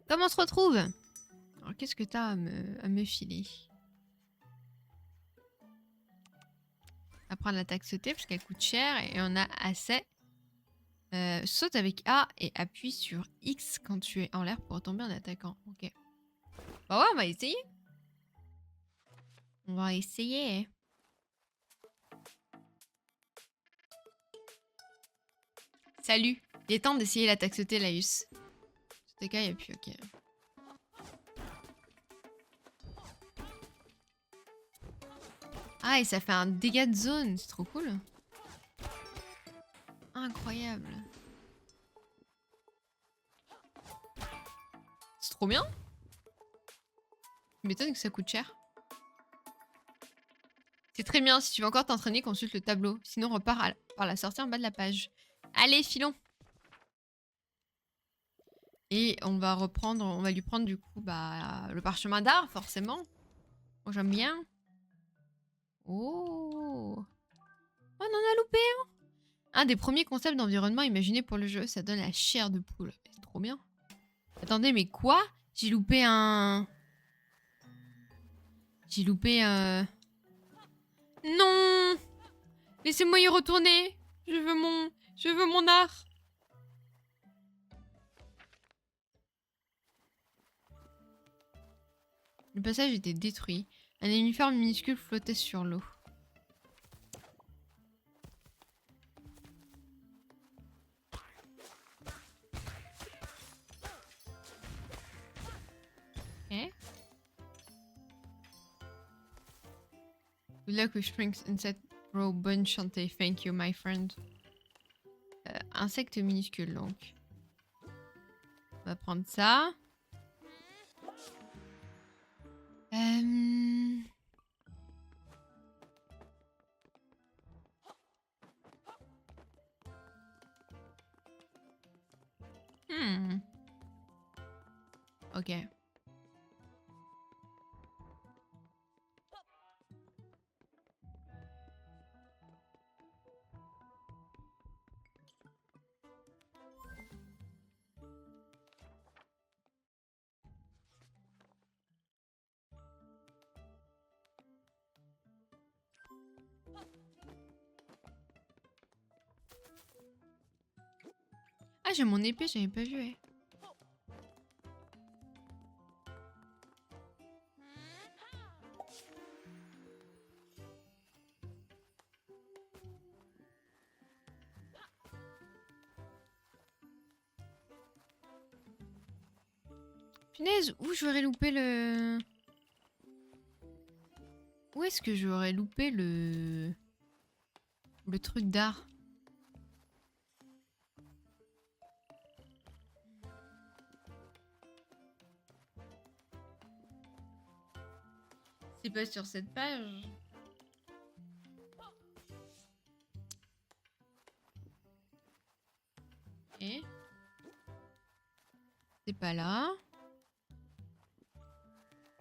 Comment on se retrouve? Alors, qu'est-ce que t'as à me filer? On va prendre l'attaque sautée parce qu'elle coûte cher et on a assez. Saute avec A et appuie sur X quand tu es en l'air pour tomber en attaquant. Ok. Bah ouais, on va essayer. On va essayer. Salut. Il est temps d'essayer l'attaque sautée, Laïus. C'était cas, il n'y a plus, ok. Ah, et ça fait un dégât de zone. C'est trop cool. Incroyable. C'est trop bien. Je m'étonne que ça coûte cher. C'est très bien. Si tu veux encore t'entraîner, consulte le tableau. Sinon, repars par la sortie en bas de la page. Allez, filons. Et on va reprendre, on va lui prendre du coup le parchemin d'art, forcément. Moi, j'aime bien. Oh. Oh, on en a loupé un des premiers concepts d'environnement imaginés pour le jeu. Ça donne la chair de poule. C'est trop bien. Attendez, mais quoi? J'ai loupé un... J'ai loupé un... Non! Laissez-moi y retourner. Je veux mon art. Le passage était détruit. Un uniforme minuscule flottait sur l'eau. Ok. Good luck with strength insect row. Bonne chantée. Thank you, my friend. Insecte minuscule, donc. On va prendre ça. Ok. Ah, j'ai mon épée, j'avais pas vu. Ouais. Punaise, où j'aurais loupé le... Où est-ce que j'aurais loupé le... Le truc d'art? C'est pas sur cette page. Et c'est pas là.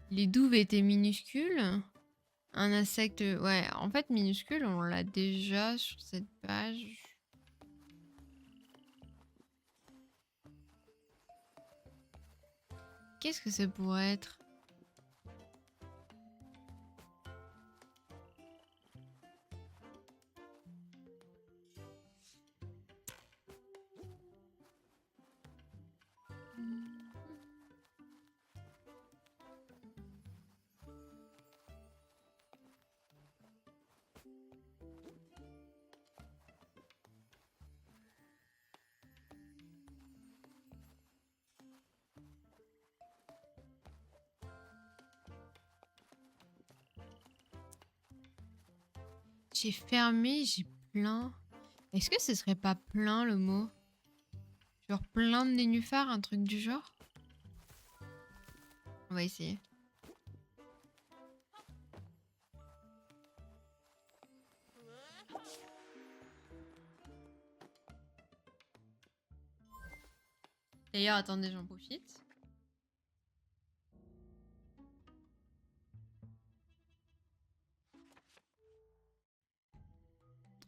Les douves étaient minuscules. Un insecte... Ouais, en fait, minuscule, on l'a déjà sur cette page. Qu'est-ce que ça pourrait être? J'ai fermé, j'ai plein. Est-ce que ce serait pas plein le mot? Genre plein de nénuphars, un truc du genre? On va essayer. D'ailleurs, attendez, j'en profite.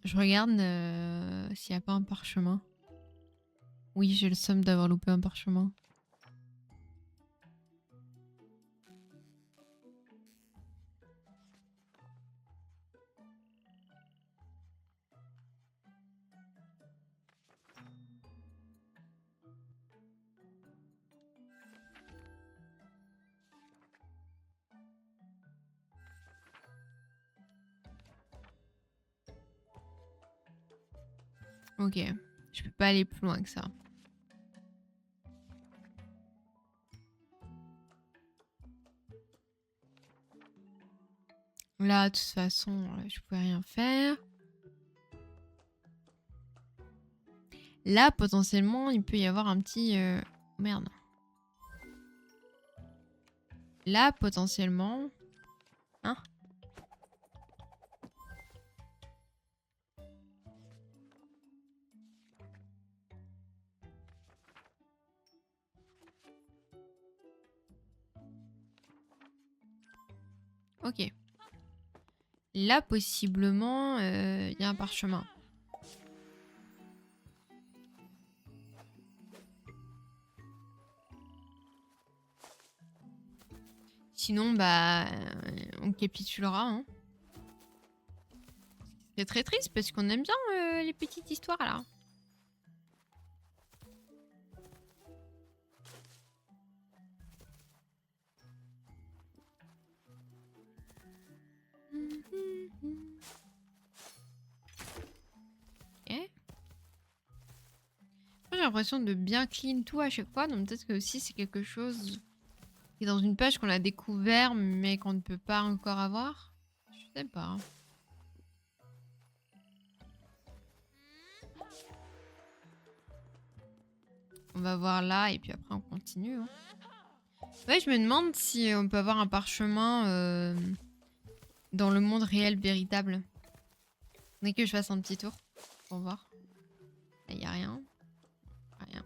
Je regarde s'il n'y a pas un parchemin. Oui, j'ai le somme d'avoir loupé un parchemin. Ok. Je peux pas aller plus loin que ça. Là, de toute façon, je pouvais rien faire. Là, potentiellement, il peut y avoir un petit... Merde. Là, potentiellement... Hein? Ok. Là, possiblement, il y a un parchemin. Sinon, bah, on capitulera. Hein. C'est très triste parce qu'on aime bien les petites histoires là. Ok. J'ai l'impression de bien clean tout à chaque fois, donc peut-être que aussi c'est quelque chose qui est dans une page qu'on a découvert mais qu'on ne peut pas encore avoir. Je sais pas. On va voir là et puis après on continue. Hein. Ouais, je me demande si on peut avoir un parchemin dans le monde réel véritable. Dès que je fasse un petit tour pour voir. Il n'y a rien. Rien.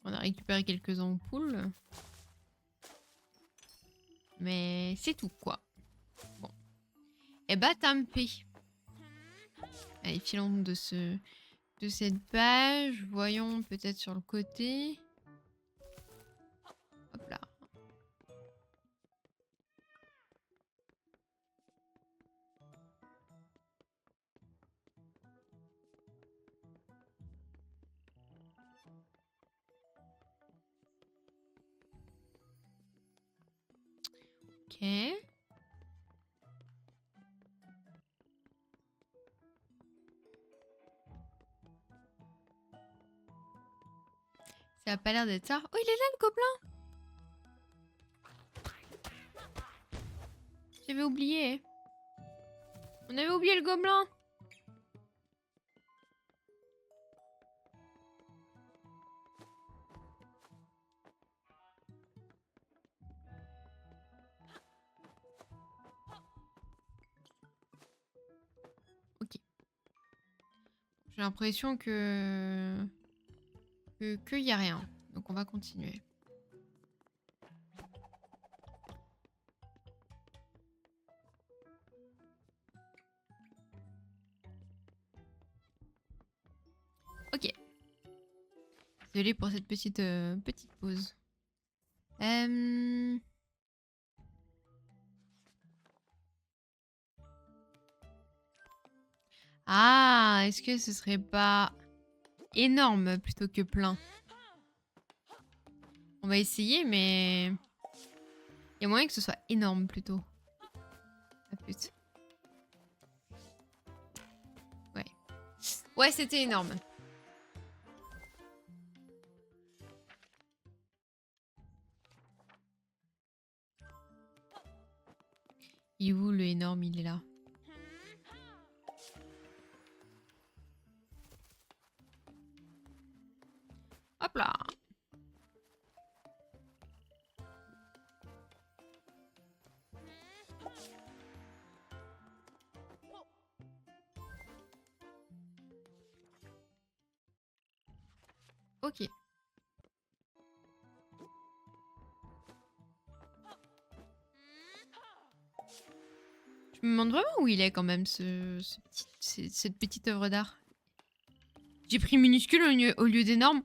On a récupéré quelques ampoules. Mais c'est tout, quoi. Bon. Eh bah, tant pis. Allez, filons de cette page. Voyons peut-être sur le côté. Hop là. Ok. Ça a pas l'air d'être ça. Oh, il est là, le gobelin! J'avais oublié. On avait oublié le gobelin. Ok. J'ai l'impression que qu'il y a rien. Donc on va continuer. Ok. Désolée pour cette petite pause. Ah, est-ce que ce serait pas énorme plutôt que plein? On va essayer, mais il y a moyen que ce soit énorme plutôt. À plus. Ouais. Ouais, c'était énorme. Il est où le énorme? Il est là. Hop là. Ok. Je me demande vraiment où il est quand même, cette petite œuvre d'art. J'ai pris minuscule au lieu d'énorme.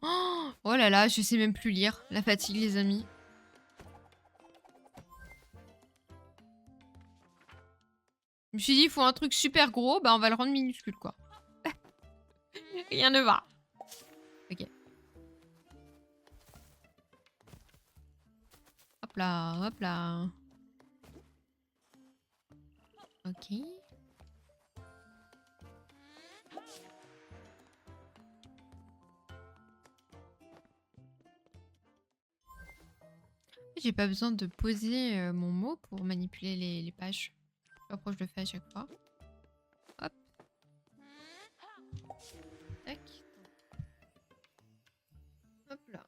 Oh là là, je sais même plus lire. La fatigue, les amis. Je me suis dit, il faut un truc super gros, bah on va le rendre minuscule, quoi. Rien ne va. Hop là, hop là. Ok. J'ai pas besoin de poser mon mot pour manipuler les pages. Après, je le fais à chaque fois. Hop. Tac. Hop là.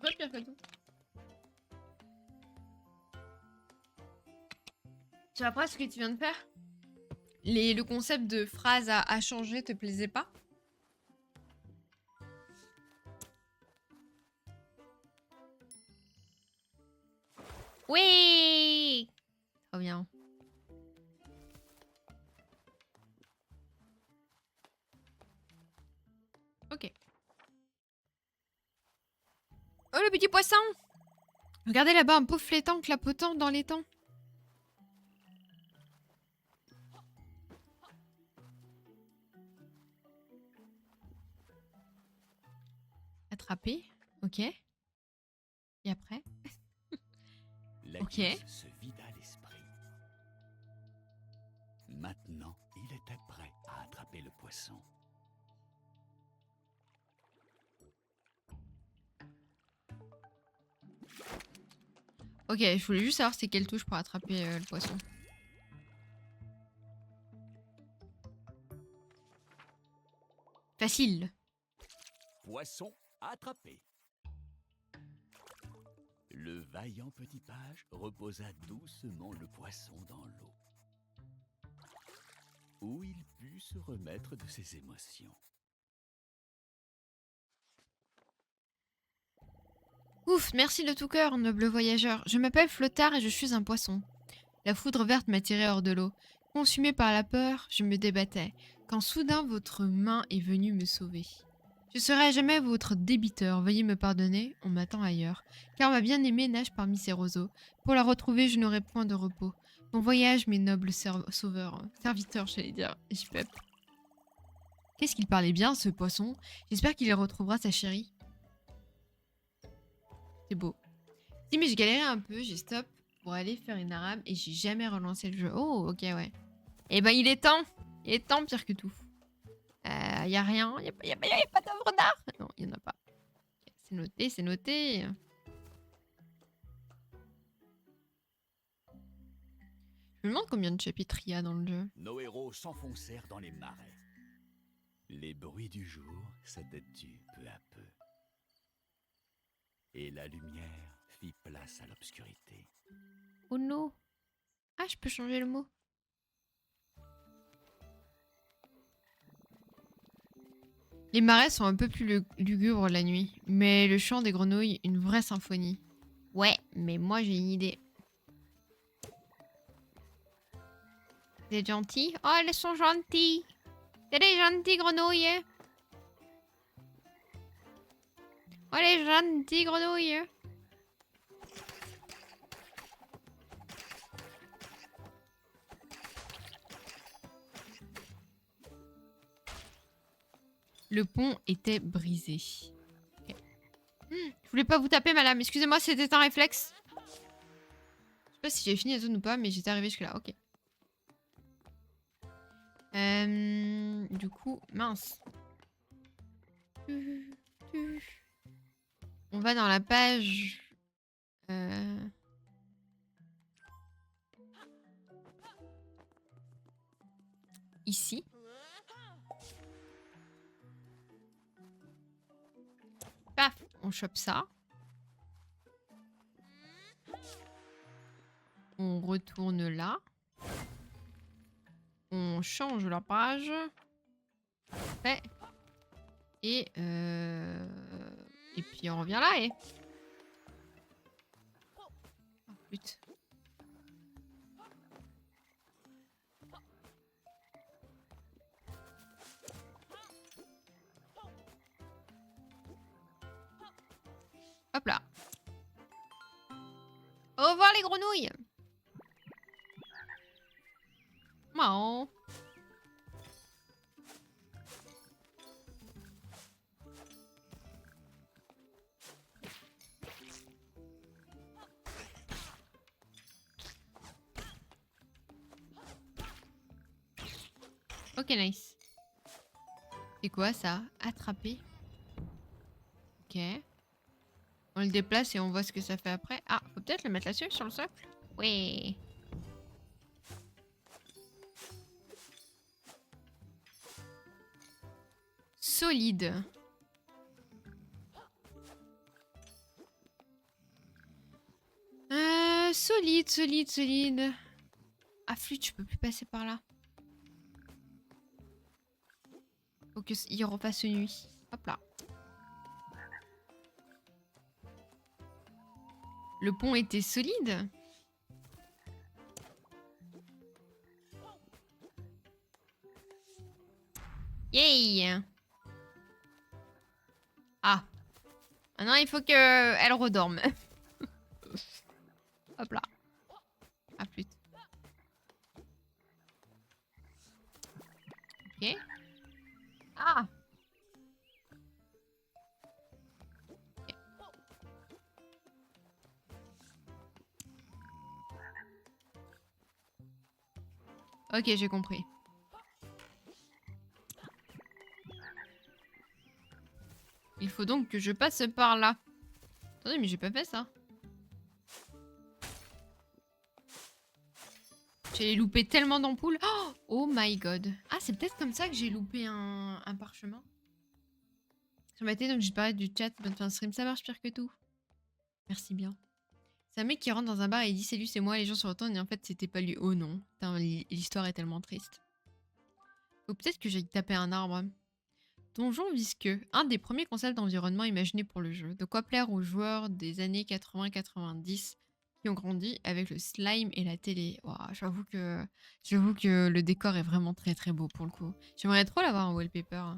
Repire que tout. Tu vois ce que tu viens de faire? Le concept de phrase à changer te plaisait pas? Oui! Trop bien. Ok. Oh, le petit poisson! Regardez là-bas, un pauvre flétan clapotant dans l'étang. Attrapé. Ok. Et après? La Ok. guise se vida l'esprit. Maintenant, il était prêt à attraper le poisson. Ok, je voulais juste savoir c'est quelle touche pour attraper le poisson. Facile. Poisson attrapé. Le vaillant petit page reposa doucement le poisson dans l'eau, où il put se remettre de ses émotions. Ouf, merci de tout cœur, noble voyageur. Je m'appelle Flottard et je suis un poisson. La foudre verte m'a tiré hors de l'eau. Consumé par la peur, je me débattais, quand soudain votre main est venue me sauver. Je serai à jamais votre débiteur, veuillez me pardonner, on m'attend ailleurs, car ma bien-aimée nage parmi ces roseaux. Pour la retrouver, je n'aurai point de repos. Bon voyage, mes nobles sauveurs, serviteurs, j'allais dire, JPEP. Qu'est-ce qu'il parlait bien, ce poisson? J'espère qu'il retrouvera sa chérie. C'est beau. Si, mais j'ai galéré un peu, j'ai stop pour aller faire une arabe et j'ai jamais relancé le jeu. Oh, ok, ouais. Eh ben, il est temps. Il est temps, pire que tout. Y a rien. Y a pas d'œuvre d'art. Non, y en a pas. Ok, c'est noté, c'est noté. Je me demande combien de chapitres il y a dans le jeu. Nos héros s'enfoncèrent dans les marais. Les bruits du jour s'étaient tus peu à peu. Et la lumière fit place à l'obscurité. Oh non. Ah, je peux changer le mot. Les marais sont un peu plus lugubres la nuit, mais le chant des grenouilles, une vraie symphonie. Ouais, mais moi j'ai une idée. Vous êtes gentils? Oh, elles sont gentilles. C'est des gentilles grenouilles. Oh, les gentilles grenouilles. Le pont était brisé. Okay. Je voulais pas vous taper, madame. Excusez-moi, c'était un réflexe. Je sais pas si j'ai fini la zone ou pas, mais j'étais arrivée jusque-là. Ok. Du coup, mince. On va dans la page... Ici. Paf, on chope ça. On retourne là. On change la page. Fait. Et puis on revient là et... Oh, putain. Hop là. Au revoir les grenouilles. Marrant. Ok, nice. C'est quoi ça? Attraper. Ok. On le déplace et on voit ce que ça fait après. Ah, faut peut-être le mettre là-dessus, sur le socle. Oui. Solide. Solide, solide, solide. Ah, flûte, je peux plus passer par là. Faut qu'il repasse nuit. Hop là. Le pont était solide. Yay! Ah. Maintenant, il faut qu'elle redorme. Hop là. Ah, flûte. Ok. Ah! Ok, j'ai compris. Il faut donc que je passe par là. Attendez, mais j'ai pas fait ça. J'ai loupé tellement d'ampoules. Oh my god. Ah, c'est peut-être comme ça que j'ai loupé un parchemin. Sur ma tête, donc j'ai parlé du chat. Bonne fin de stream, ça marche pire que tout. Merci bien. C'est un mec qui rentre dans un bar et il dit salut, c'est moi. Les gens se retournent et en fait, c'était pas lui. Oh non. Putain, l'histoire est tellement triste. Faut peut-être que j'aille taper un arbre. Donjon visqueux, un des premiers concepts d'environnement imaginés pour le jeu. De quoi plaire aux joueurs des années 80-90 qui ont grandi avec le slime et la télé. Ouah, j'avoue que le décor est vraiment très très beau pour le coup. J'aimerais trop l'avoir en wallpaper.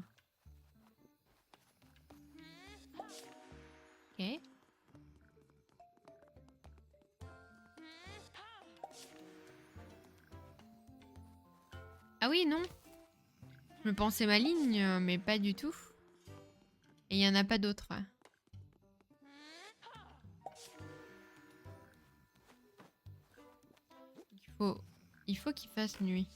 Ok. Ah oui, non. Je me pensais maligne, mais pas du tout. Et il n'y en a pas d'autres. Il faut qu'il fasse nuit.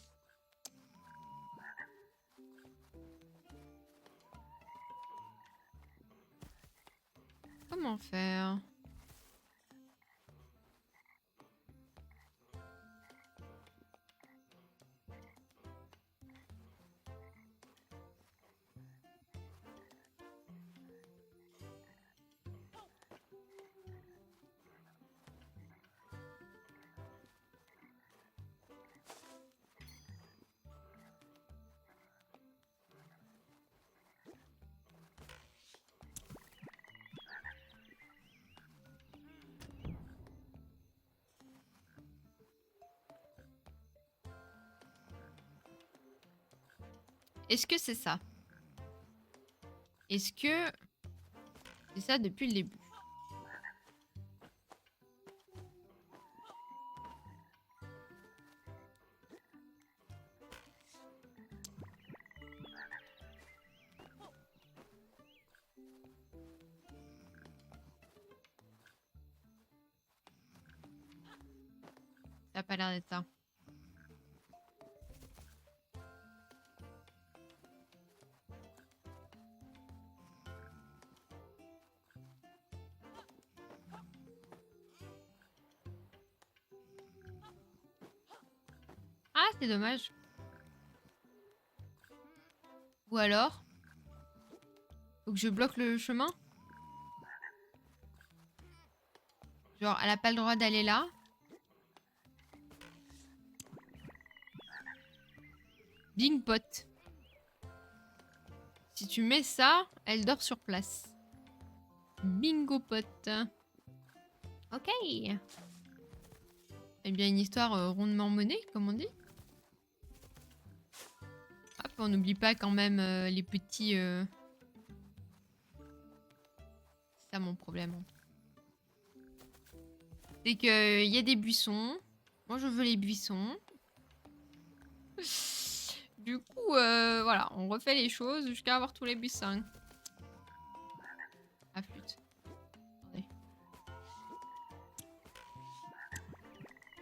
Comment faire? Est-ce que c'est ça? Est-ce que c'est ça depuis le début? Ça a pas l'air d'être ça. Ah, c'est dommage. Ou alors, faut que je bloque le chemin? Genre, elle a pas le droit d'aller là. Bing pot. Si tu mets ça, elle dort sur place. Bingo pot. Ok. Eh bien, une histoire rondement menée, comme on dit. Hop, on n'oublie pas quand même les petits... C'est ça mon problème. C'est qu'il y a des buissons. Moi, je veux les buissons. Du coup, voilà, on refait les choses jusqu'à avoir tous les buissons. Ah, flûte. Attendez.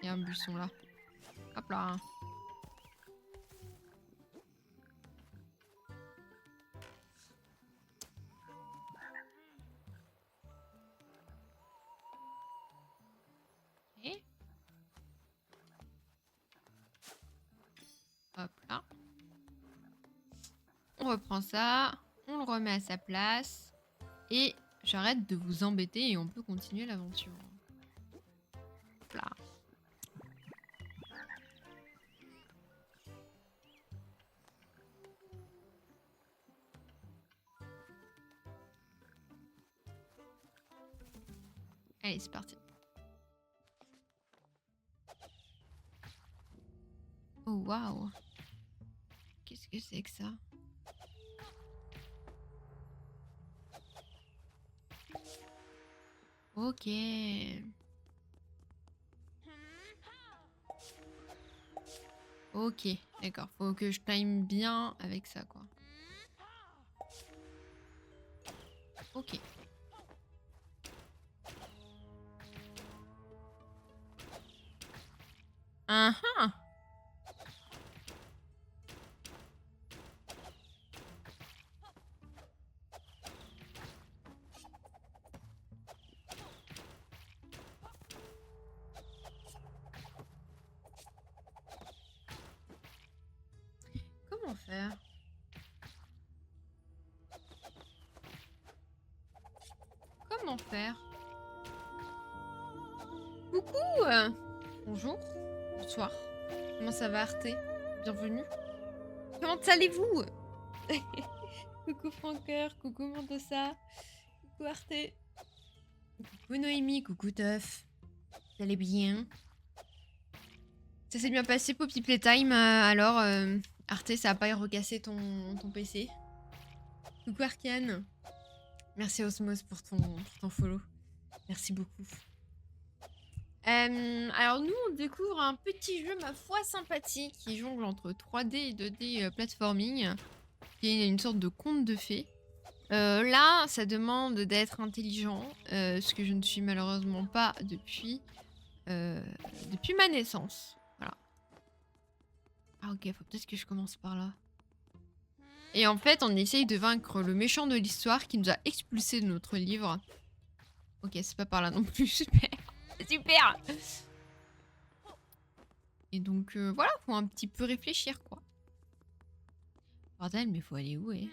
Il y a un buisson là. Hop là. reprend ça, on le remet à sa place, et j'arrête de vous embêter et on peut continuer l'aventure. Là. Allez, c'est parti. Oh, waouh. Qu'est-ce que c'est que ça? Ok. Ok, d'accord. Faut que je time bien avec ça, quoi. Ok. Ah. Comment faire? Comment faire? Coucou bonjour. Bonsoir. Comment ça va, Arte? Bienvenue. Comment allez-vous? Coucou Francoeur, coucou Mendoza, coucou Arte. Coucou Noémie, coucou Teuf. Vous allez bien? Ça s'est bien passé, Poppy Playtime. Alors, Arte, ça a pas recassé ton PC? Coucou Arcane. Merci Osmos pour ton follow. Merci beaucoup. Alors nous, on découvre un petit jeu, ma foi, sympathique, qui jongle entre 3D et 2D platforming, qui est une sorte de conte de fées. Là, ça demande d'être intelligent, ce que je ne suis malheureusement pas depuis ma naissance. Voilà. Ah ok, faut peut-être que je commence par là. Et en fait, on essaye de vaincre le méchant de l'histoire qui nous a expulsés de notre livre. Ok, c'est pas par là non plus, super. Super. Et donc, voilà, faut un petit peu réfléchir, quoi. Bordel, mais faut aller où, Oui,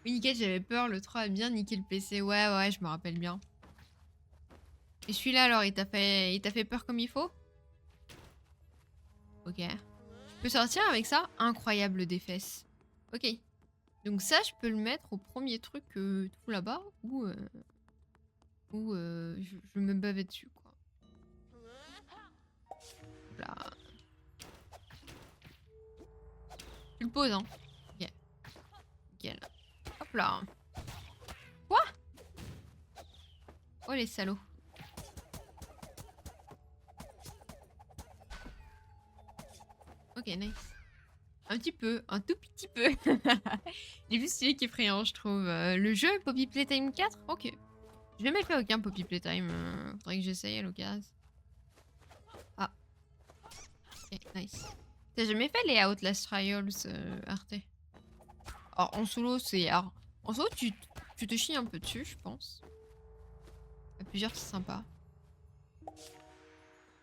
nickel, j'avais peur, le 3 a bien niqué le PC. Ouais, je me rappelle bien. Et celui-là, alors, il t'a fait peur comme il faut? Ok. Je peux sortir avec ça? Incroyable des fesses. Ok. Donc ça, je peux le mettre au premier truc tout là-bas, ou je me bavais dessus, quoi. Là. Tu le poses, hein. Ok. Nickel. Hop là. Quoi? Oh les salauds. Ok, nice. Un petit peu, un tout petit peu. Il est plus stylé qu'effrayant, je trouve. Le jeu Poppy Playtime 4? Ok. J'ai jamais fait aucun Poppy Playtime. Faudrait que j'essaye à l'occasion. Ah. Ok, nice. T'as jamais fait les Outlast Trials, Arte? Alors, en solo, c'est... En solo, tu te chies un peu dessus, je pense. À plusieurs, c'est sympa.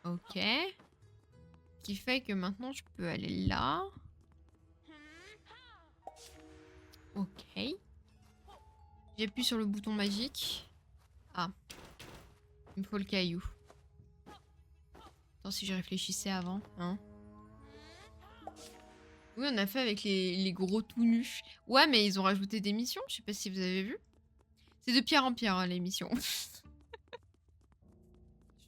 Ok. Ce qui fait que maintenant, je peux aller là. Ok. J'appuie sur le bouton magique. Ah. Il me faut le caillou. Attends, si je réfléchissais avant, hein. Oui, on a fait avec les gros tout nus. Ouais, mais ils ont rajouté des missions, je sais pas si vous avez vu. C'est de pierre en pierre, hein, les missions.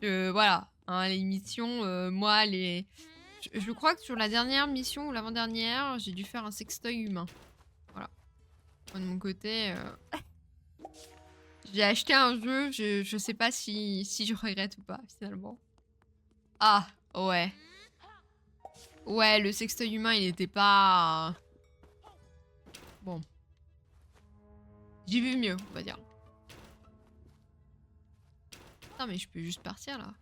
Voilà, hein, les missions, moi, je crois que sur la dernière mission ou l'avant-dernière, j'ai dû faire un sextoy humain. Voilà. Moi, de mon côté, j'ai acheté un jeu, je sais pas si je regrette ou pas, finalement. Ah, ouais. Ouais, le sextoy humain, il était pas... Bon. J'ai vu mieux, on va dire. Non, mais je peux juste partir, là.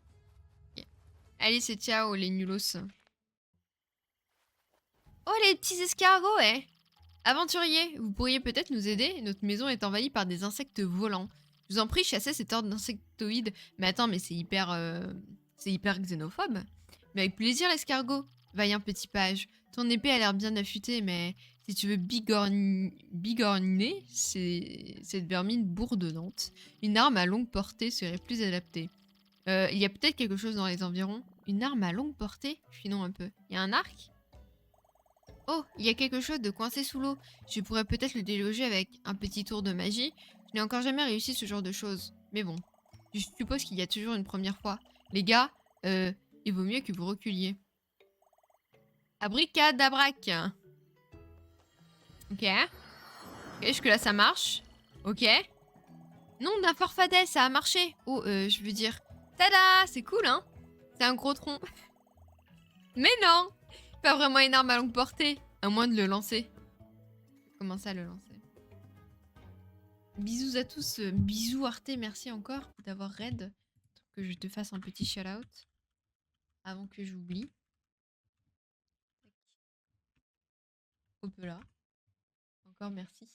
Okay. Allez, c'est ciao, les nulos. Oh, les petits escargots, eh! Aventurier, vous pourriez peut-être nous aider? Notre maison est envahie par des insectes volants. Je vous en prie, chassez cet ordre d'insectoïdes. Mais attends, mais c'est hyper xénophobe. Mais avec plaisir, l'escargot. Vaillant petit page. Ton épée a l'air bien affûtée, mais Si tu veux bigorner cette vermine bourdonnante, une arme à longue portée serait plus adaptée. Il y a peut-être quelque chose dans les environs. Une arme à longue portée? Finons un peu. Il y a un arc? Oh, il y a quelque chose de coincé sous l'eau. Je pourrais peut-être le déloger avec un petit tour de magie. Je n'ai encore jamais réussi ce genre de choses. Mais bon, je suppose qu'il y a toujours une première fois. Les gars, il vaut mieux que vous reculiez. Abricadabrac. Ok. Ok, jusque-là ça marche. Ok. Non, d'un farfadet, ça a marché. Oh, je veux dire... Tada! C'est cool, hein? C'est un gros tronc. Mais non! Pas vraiment une arme à longue portée. À moins de le lancer. Comment ça, le lancer? Bisous à tous. Bisous Arte, merci encore d'avoir raid. Que je te fasse un petit shout-out. Avant que j'oublie. Hop là. Encore merci.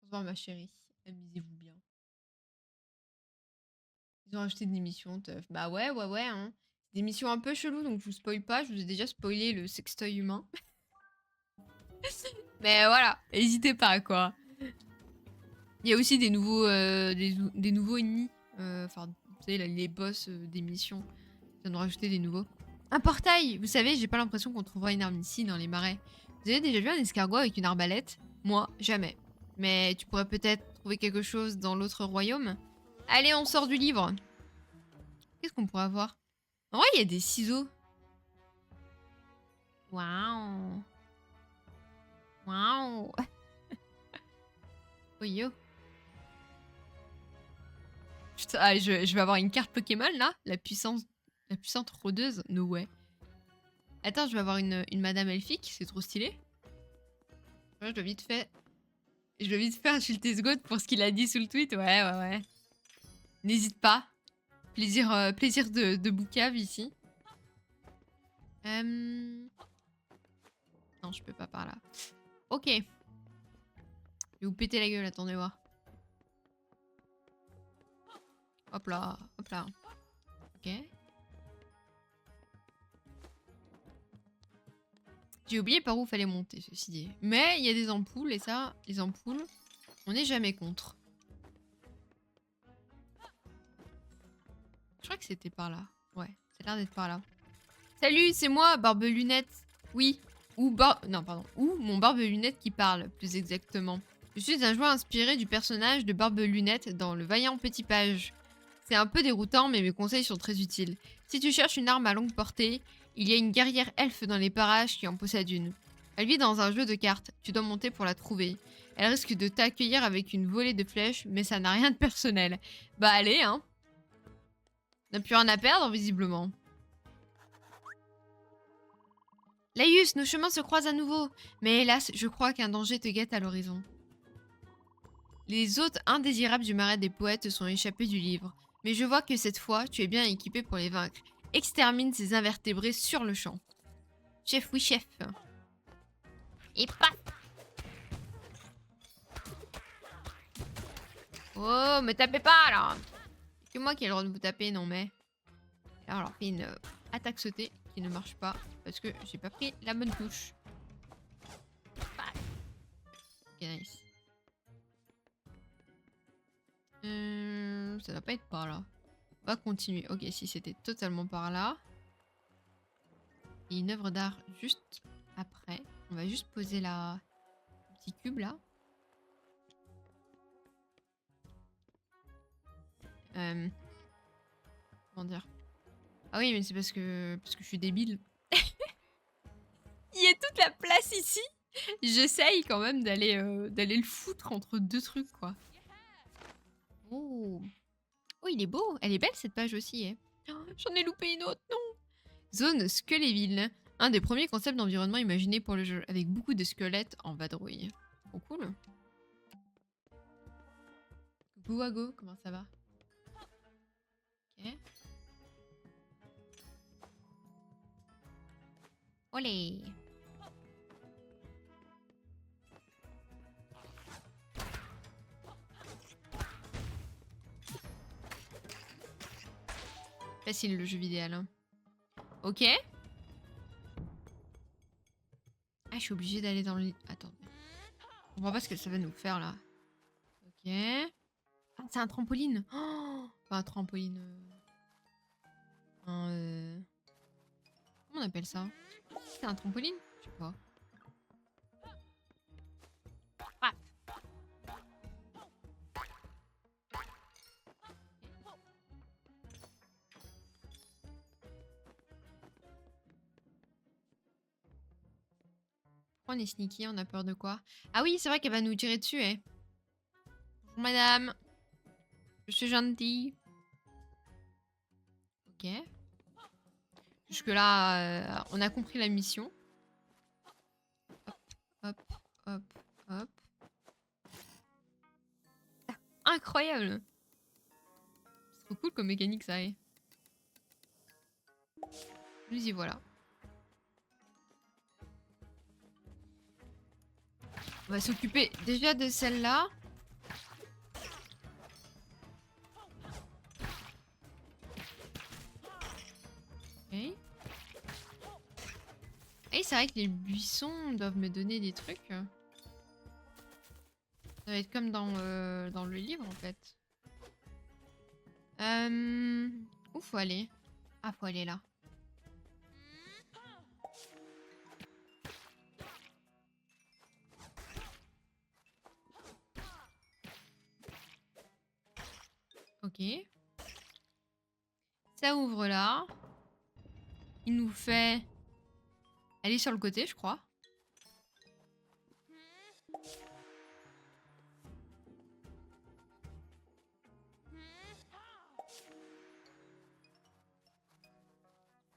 Au revoir ma chérie. Amusez-vous bien. Ils ont rajouté des missions, teuf. Bah ouais, hein. Des missions un peu cheloues, donc je vous spoil pas. Je vous ai déjà spoilé le sextoy humain. Mais voilà, n'hésitez pas, quoi. Il y a aussi des nouveaux, des nouveaux ennemis. Enfin, vous savez, là, les boss des missions. Ils en ont rajouté des nouveaux. Un portail! Vous savez, j'ai pas l'impression qu'on trouvera une arme ici, dans les marais. Vous avez déjà vu un escargot avec une arbalète? Moi, jamais. Mais tu pourrais peut-être trouver quelque chose dans l'autre royaume? Allez, on sort du livre. Qu'est-ce qu'on pourrait avoir? En vrai, il y a des ciseaux. Waouh. Waouh. Oh yo. Putain, ah, je vais avoir une carte Pokémon là? La puissante rôdeuse? No way. Attends, je vais avoir une Madame Elfique, c'est trop stylé. Ouais, je dois vite fait. Je dois vite faire insulter Sgod pour ce qu'il a dit sous le tweet. Ouais. N'hésite pas. Plaisir, plaisir de boucave ici. Non, je peux pas par là. Ok. Je vais vous péter la gueule, attendez voir. Hop là, hop là. Ok. J'ai oublié par où fallait monter, ceci dit. Mais il y a des ampoules, et ça, les ampoules, on n'est jamais contre. Je crois que c'était par là. Ouais, ça a l'air d'être par là. Salut, c'est moi, Barbe Lunette. Oui. Non, pardon. Ou mon Barbe Lunette qui parle, plus exactement. Je suis un joueur inspiré du personnage de Barbe Lunette dans Le Vaillant Petit Page. C'est un peu déroutant, mais mes conseils sont très utiles. Si tu cherches une arme à longue portée, il y a une guerrière elfe dans les parages qui en possède une. Elle vit dans un jeu de cartes, tu dois monter pour la trouver. Elle risque de t'accueillir avec une volée de flèches, mais ça n'a rien de personnel. Bah allez, hein. On n'a plus rien à perdre, visiblement. Laïus, nos chemins se croisent à nouveau. Mais hélas, je crois qu'un danger te guette à l'horizon. Les hôtes indésirables du marais des poètes sont échappés du livre. Mais je vois que cette fois, tu es bien équipé pour les vaincre. Extermine ces invertébrés sur le champ. Chef, oui chef. Et paf. Oh, me tapez pas là. C'est que moi qui ai le droit de vous taper, non mais. Alors, on leur fait une attaque sautée qui ne marche pas parce que j'ai pas pris la bonne touche. Ok, nice. Ça va pas être par là. On va continuer. Ok, si c'était totalement par là. Et une œuvre d'art juste après. On va juste poser le petit cube là. Comment dire? Ah oui, mais c'est parce que je suis débile. Il y a toute la place ici. J'essaye quand même d'aller le foutre entre deux trucs, quoi. Oh. Oh, il est beau. Elle est belle, cette page aussi. Hein. Oh, j'en ai loupé une autre, non. Zone Skeléville. Un des premiers concepts d'environnement imaginés pour le jeu, avec beaucoup de squelettes en vadrouille. Trop cool. Coucou Wago, comment ça va? Ok. Olé. Facile le jeu vidéo. Hein. Ok. Ah, je suis obligée d'aller dans le lit. Attends. comprends pas ce que ça va nous faire là. Ok. Ah, c'est un trampoline. Oh, pas un trampoline. Comment on appelle ça? C'est un trampoline? Je sais pas. Ah. Pourquoi on est sneaky? On a peur de quoi? Ah oui, c'est vrai qu'elle va nous tirer dessus, eh. Bonjour madame. Je suis gentille. Ok. Jusque-là, on a compris la mission. Hop, hop, hop. Ah, incroyable! C'est trop cool comme mécanique, ça est. Nous y voilà. On va s'occuper déjà de celle-là. Ok. Et c'est vrai que les buissons doivent me donner des trucs. Ça va être comme dans le livre, en fait. Où faut aller? Ah, faut aller là. Ok. Ça ouvre là. Il nous fait aller sur le côté, je crois.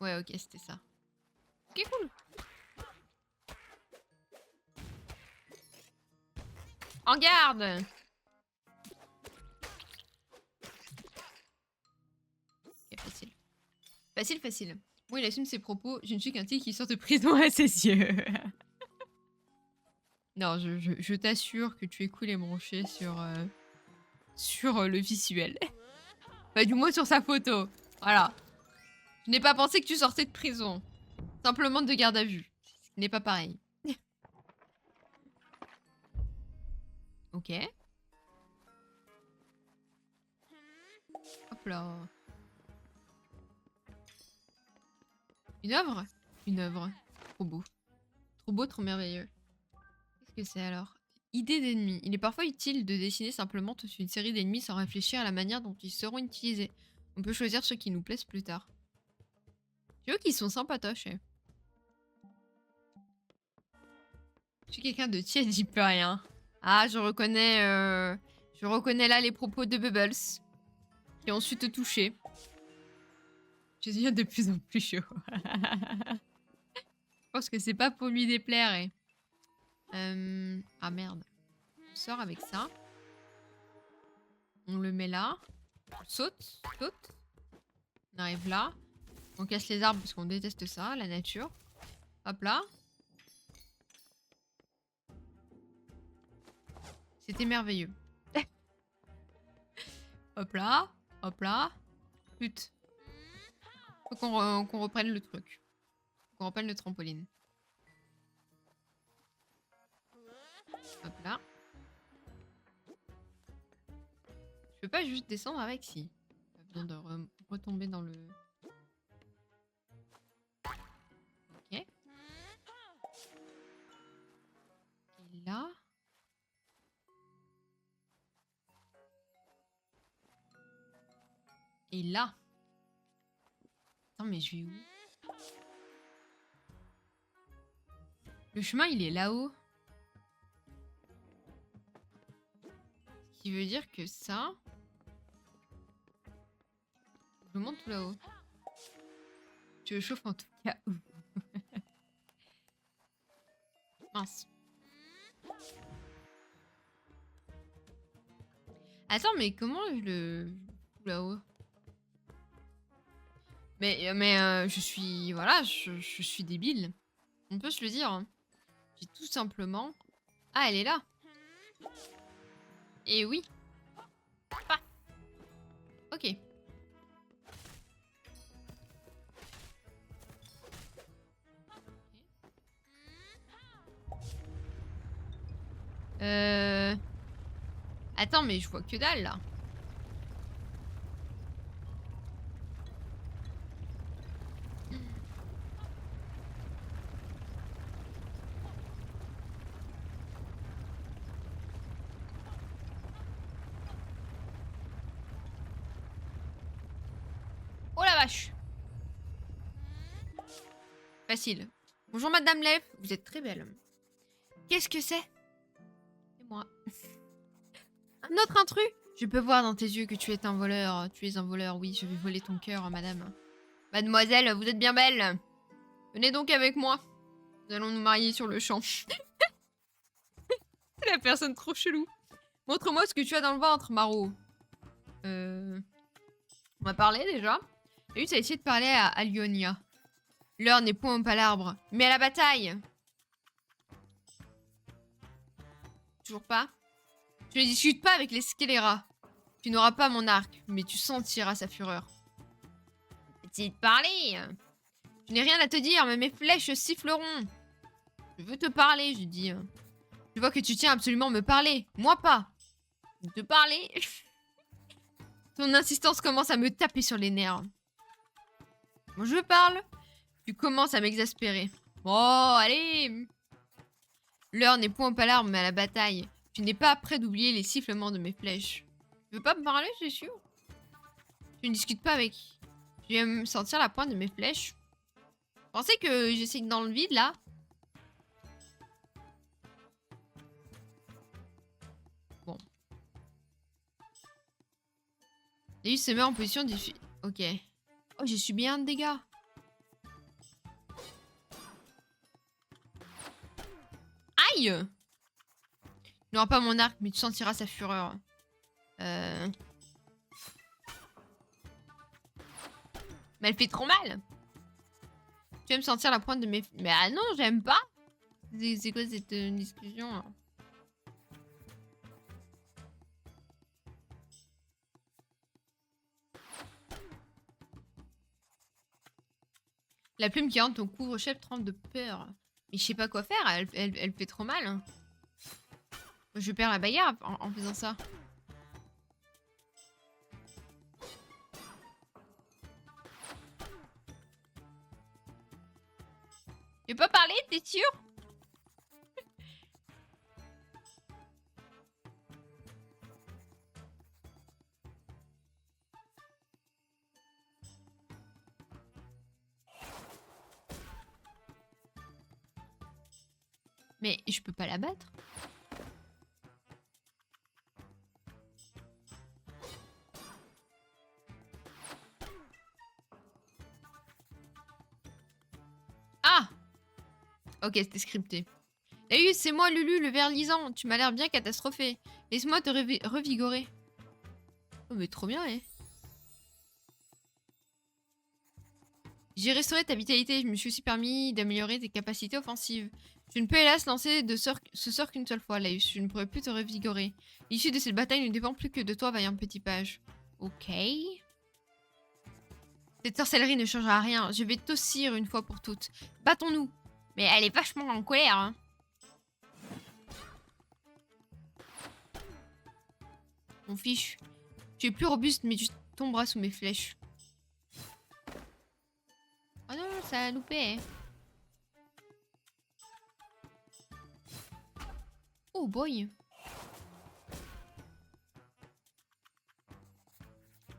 Ouais, ok, c'était ça. Ok, cool. En garde! Ok, facile. Facile, facile. Bon, il assume ses propos. Je ne suis qu'un tigre qui sort de prison à ses yeux. Non, je t'assure que tu es cool et branché sur le visuel. Enfin, du moins sur sa photo. Voilà. Je n'ai pas pensé que tu sortais de prison. Simplement de garde à vue. Ce qui n'est pas pareil. Ok. Hop là. Une œuvre? Une œuvre. Trop beau. Trop beau, trop merveilleux. Qu'est-ce que c'est alors? Idée d'ennemis. Il est parfois utile de dessiner simplement toute une série d'ennemis sans réfléchir à la manière dont ils seront utilisés. On peut choisir ceux qui nous plaisent plus tard. Tu vois qu'ils sont sympatoches. Eh. Je suis quelqu'un de tiède, j'y peux rien. Ah, je reconnais là les propos de Bubbles. Qui ont su te toucher. Je deviens de plus en plus chaud. Je pense que c'est pas pour lui déplaire. Eh. Ah merde. On sort avec ça. On le met là. On saute, saute. On arrive là. On casse les arbres parce qu'on déteste ça, la nature. Hop là. C'était merveilleux. Hop là. Hop là. Pute. Faut qu'on reprenne le truc. Faut qu'on reprenne le trampoline. Hop là. Je peux pas juste descendre avec si. Pas besoin de retomber dans le... Ok. Et là... Et là... Attends, mais je vais où? Le chemin, il est là-haut. Ce qui veut dire que ça... Je monte tout là-haut. Je chauffe en tout cas. Mince. Attends, mais comment je le fous là-haut? Mais je suis... Voilà, je suis débile. On peut se le dire. Hein. J'ai tout simplement... Ah, elle est là. Et oui. Ah. Ok. Attends, mais je vois que dalle, là. Oh la vache. Facile. Bonjour Madame Lev, vous êtes très belle. Qu'est-ce que c'est? C'est moi. Un autre intrus? Je peux voir dans tes yeux que tu es un voleur. Tu es un voleur, oui, je vais voler ton cœur, madame. Mademoiselle, vous êtes bien belle. Venez donc avec moi. Nous allons nous marier sur le champ. C'est la personne trop chelou. Montre-moi ce que tu as dans le ventre, Maro. On m'a parlé déjà. Lui, ça a essayé de parler à Lyonia. L'heure n'est point au palabre, mais à la bataille. Toujours pas? Je ne discute pas avec les scélérats. Tu n'auras pas mon arc, mais tu sentiras sa fureur. Essayez de parler. Je n'ai rien à te dire, mais mes flèches siffleront. Je veux te parler, je dis. Je vois que tu tiens absolument à me parler. Moi pas. Te parler. Ton insistance commence à me taper sur les nerfs. Moi je parle. Tu commences à m'exaspérer. Oh, allez. L'heure n'est point au palabre, mais à la bataille. Tu n'es pas prêt d'oublier les sifflements de mes flèches. Tu veux pas me parler, c'est sûr? Tu ne discutes pas avec. Je vais me sentir la pointe de mes flèches. Pensez que j'essaye dans le vide, là? Bon. Léus se met en position difficile. Ok. Oh, j'ai subi un dégât. Aïe! Tu n'auras pas mon arc, mais tu sentiras sa fureur. Mais elle fait trop mal. Tu vas me sentir la pointe de mes... Mais ah non, j'aime pas. C'est quoi cette discussion là? La plume qui rentre ton couvre-chef tremble de peur. Mais je sais pas quoi faire, elle fait trop mal. Hein. Je perds la bagarre en faisant ça. Tu veux pas parler, t'es sûr? Mais je peux pas la battre. Ah! Ok, c'était scripté. Salut, c'est moi Lulu, le ver lisant. Tu m'as l'air bien catastrophé. Laisse-moi te revigorer. Oh mais trop bien, eh. J'ai restauré ta vitalité, je me suis aussi permis d'améliorer tes capacités offensives. Je ne peux hélas lancer ce sort qu'une seule fois, Laïus. Je ne pourrai plus te revigorer. L'issue de cette bataille ne dépend plus que de toi, vaillant petit page. Ok. Cette sorcellerie ne changera rien. Je vais tossir une fois pour toutes. Battons-nous. Mais elle est vachement en colère, hein. Mon fiche. Tu es plus robuste, mais tu tomberas sous mes flèches. Oh non, ça a loupé. Hein. Oh boy.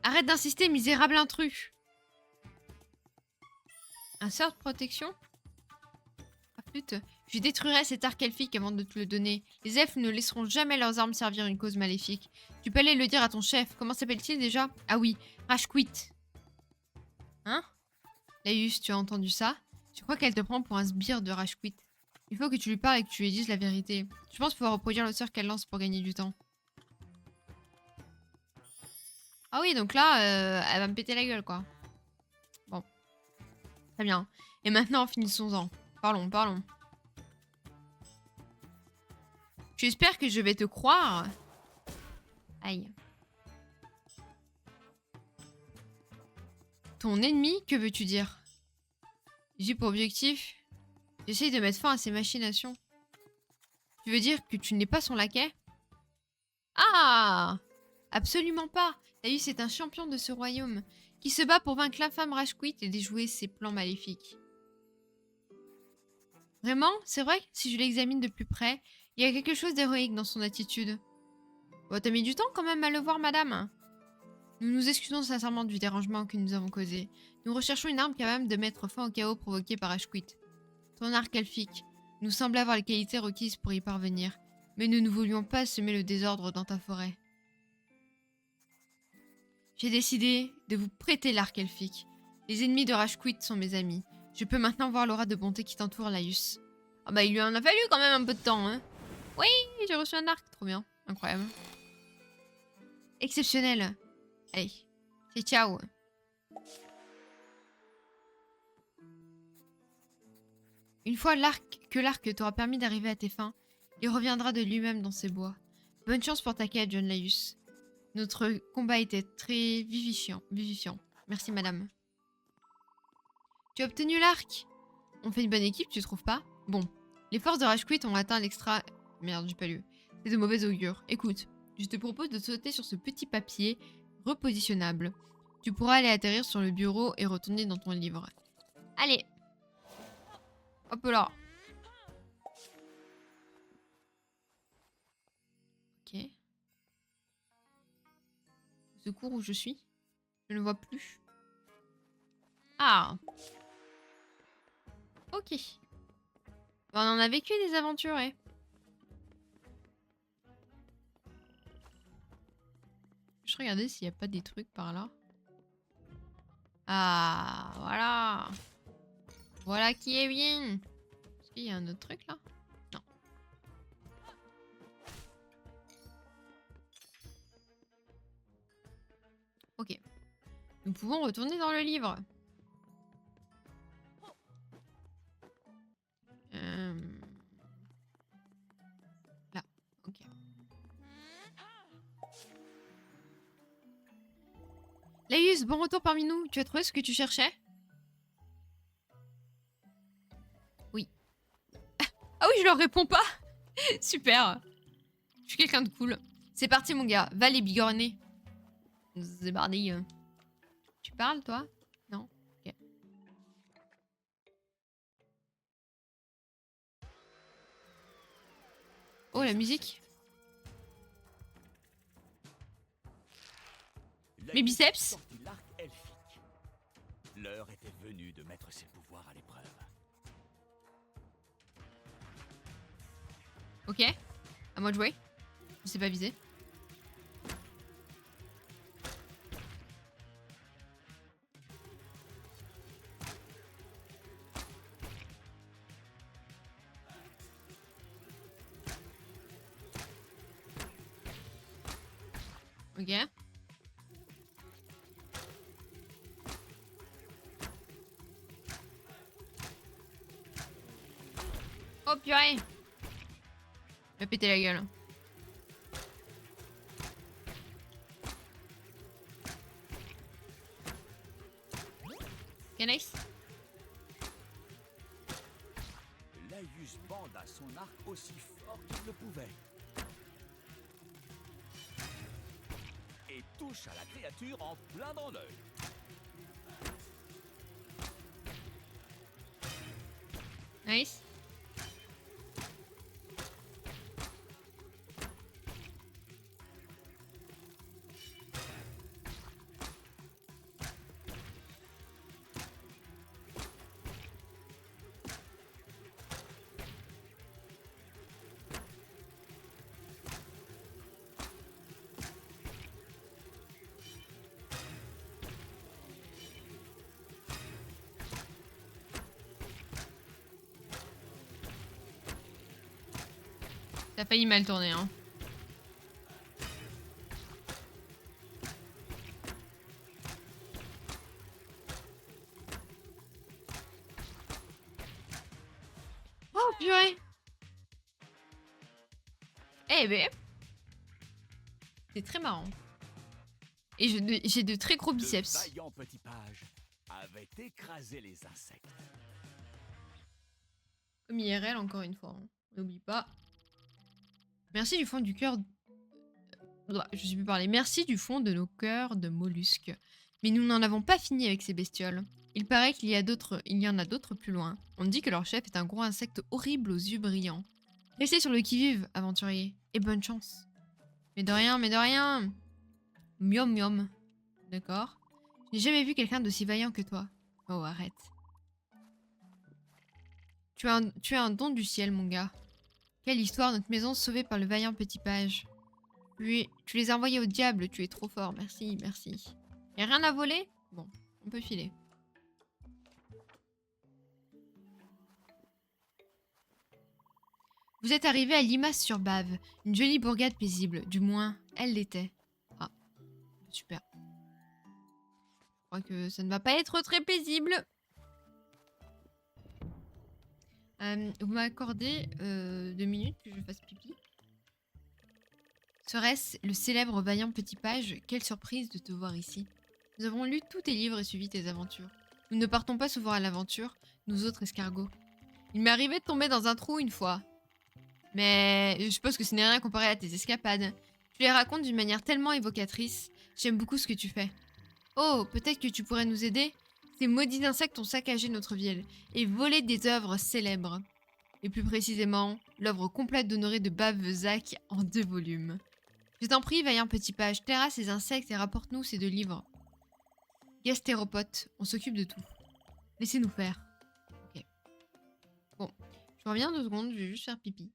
Arrête d'insister, misérable intrus. Un sort de protection? Ah flûte. Je détruirai cet arc elfique avant de te le donner. Les elfes ne laisseront jamais leurs armes servir une cause maléfique. Tu peux aller le dire à ton chef. Comment s'appelle-t-il déjà? Ah oui, Rashquit. Hein? Laïus, tu as entendu ça? Je crois qu'elle te prend pour un sbire de Rashquit. Il faut que tu lui parles et que tu lui dises la vérité. Je pense pouvoir reproduire le sort qu'elle lance pour gagner du temps. Ah oui, donc là, elle va me péter la gueule, quoi. Bon. Très bien. Et maintenant, finissons-en. Parlons, parlons. J'espère que je vais te croire. Aïe. Ton ennemi, que veux-tu dire? J'ai pour objectif... J'essaye de mettre fin à ces machinations. Tu veux dire que tu n'es pas son laquais? Ah! Absolument pas. Laïus est un champion de ce royaume, qui se bat pour vaincre l'infâme Rashquit et déjouer ses plans maléfiques. Vraiment? C'est vrai? Si je l'examine de plus près, il y a quelque chose d'héroïque dans son attitude. Bon, t'as mis du temps quand même à le voir, madame. Nous nous excusons sincèrement du dérangement que nous avons causé. Nous recherchons une arme capable de mettre fin au chaos provoqué par Ashquit. Ton arc elfique nous semble avoir les qualités requises pour y parvenir, mais nous ne voulions pas semer le désordre dans ta forêt. J'ai décidé de vous prêter l'arc elfique. Les ennemis de Rashquit sont mes amis. Je peux maintenant voir l'aura de bonté qui t'entoure, Laïus. Ah bah il lui en a fallu quand même un peu de temps, hein. Oui, j'ai reçu un arc, trop bien, incroyable. Exceptionnel. Allez, c'est ciao. Une fois que l'arc t'aura permis d'arriver à tes fins, il reviendra de lui-même dans ses bois. Bonne chance pour ta quête, John Laïus. Notre combat était très vivifiant. Merci, madame. Tu as obtenu l'arc. On fait une bonne équipe, tu trouves pas? Bon, les forces de Rashquit ont atteint l'extra... Merde, j'ai pas lu. C'est de mauvais augure. Écoute, je te propose de sauter sur ce petit papier repositionnable. Tu pourras aller atterrir sur le bureau et retourner dans ton livre. Allez. Hop là. Ok. Secours où je suis? Je ne vois plus. Ah. Ok. On en a vécu des aventures, eh. Je regardais s'il n'y a pas des trucs par là. Ah, voilà. Voilà qui est bien. Est-ce qu'il y a un autre truc là? Non. Ok. Nous pouvons retourner dans le livre. Là. Ok. Laïus, bon retour parmi nous. Tu as trouvé ce que tu cherchais? Oui. Ah oui, je leur réponds pas. Super. Je suis quelqu'un de cool. C'est parti, mon gars. Va les bigorner. Zébardi. Tu parles, toi? Non? Ok. Oh, la musique. Mes biceps. L'heure était venue de mettre ses pouvoirs à l'épreuve. Ok. À moi de jouer. Je sais pas viser. Ok. Oh purée. Je vais péter la gueule. Ok, nice. Laïus banda son arc aussi fort qu'il le pouvait. Et touche à la créature en plein dans l'œil. Nice. T'as failli mal tourner, hein. Oh purée. Eh ben. C'est très marrant. Et j'ai de très gros biceps. Le vaillant petit page avait écrasé les insectes. Comme IRL, encore une fois. Hein. N'oublie pas. Merci du fond du cœur. Je sais plus parler. Merci du fond de nos cœurs de mollusques. Mais nous n'en avons pas fini avec ces bestioles. Il paraît il y en a d'autres plus loin. On dit que leur chef est un gros insecte horrible aux yeux brillants. Restez sur le qui-vive, aventurier, et bonne chance. Mais de rien, mais de rien. Miam miam. D'accord. Je n'ai jamais vu quelqu'un d'aussi vaillant que toi. Oh, arrête. Tu es un don du ciel, mon gars. Quelle histoire, notre maison sauvée par le vaillant petit page. Tu les as envoyés au diable, tu es trop fort. Merci, merci. Y'a rien à voler? Bon, on peut filer. Vous êtes arrivé à Limas-sur-Bave, une jolie bourgade paisible. Du moins, elle l'était. Ah, super. Je crois que ça ne va pas être très paisible. Vous m'accordez 2 minutes que je fasse pipi. Serait-ce le célèbre vaillant petit page? Quelle surprise de te voir ici. Nous avons lu tous tes livres et suivi tes aventures. Nous ne partons pas souvent à l'aventure, nous autres escargots. Il m'est arrivé de tomber dans un trou une fois. Mais je suppose que ce n'est rien comparé à tes escapades. Tu les racontes d'une manière tellement évocatrice. J'aime beaucoup ce que tu fais. Oh, peut-être que tu pourrais nous aider? Ces maudits insectes ont saccagé notre ville et volé des œuvres célèbres. Et plus précisément, l'œuvre complète d'Honoré de Bavezac en 2 volumes. Je t'en prie, vaillant petit page, terrasse ces insectes et rapporte-nous ces 2 livres. Gastéropote, on s'occupe de tout. Laissez-nous faire. Ok. Bon, je reviens 2 secondes, je vais juste faire pipi.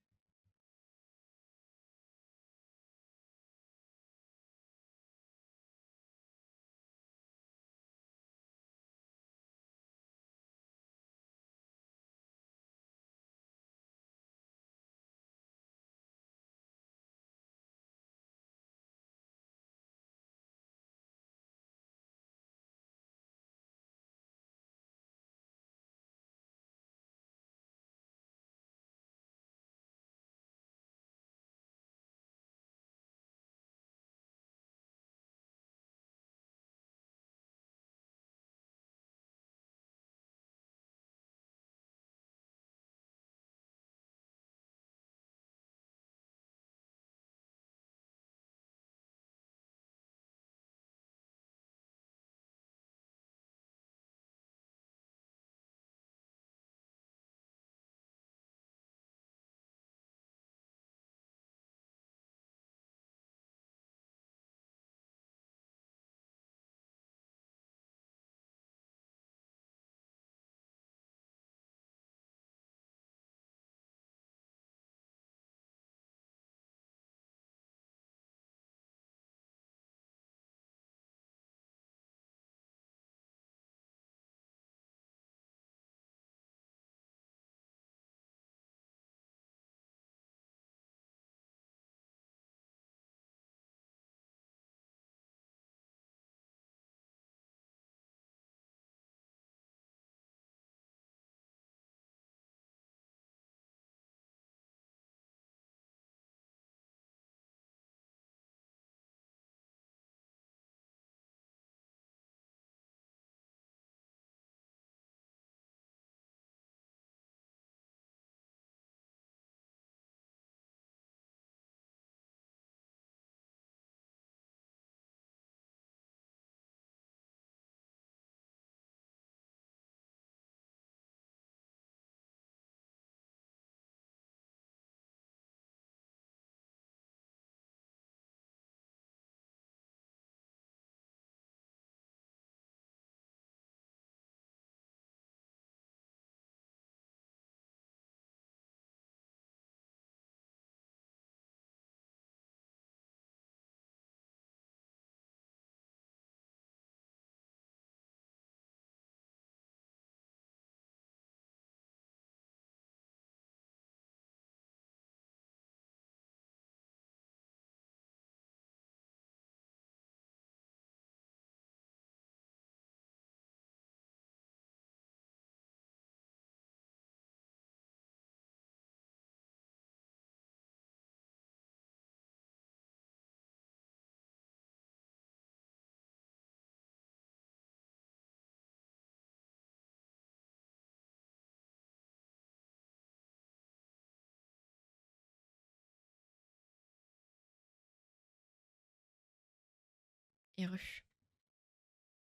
Heureux.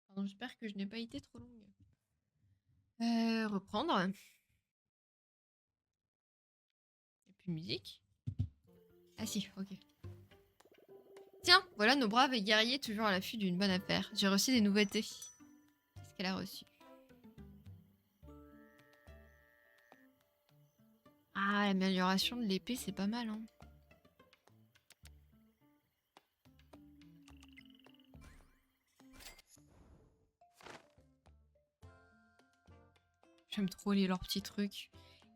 Pardon, j'espère que je n'ai pas été trop longue. Reprendre. Il n'y a plus de musique. Ah si, ok. Tiens, voilà nos braves guerriers toujours à l'affût d'une bonne affaire. J'ai reçu des nouveautés. Qu'est-ce qu'elle a reçu? Ah, l'amélioration de l'épée, c'est pas mal, hein. J'aime trop leurs petits trucs.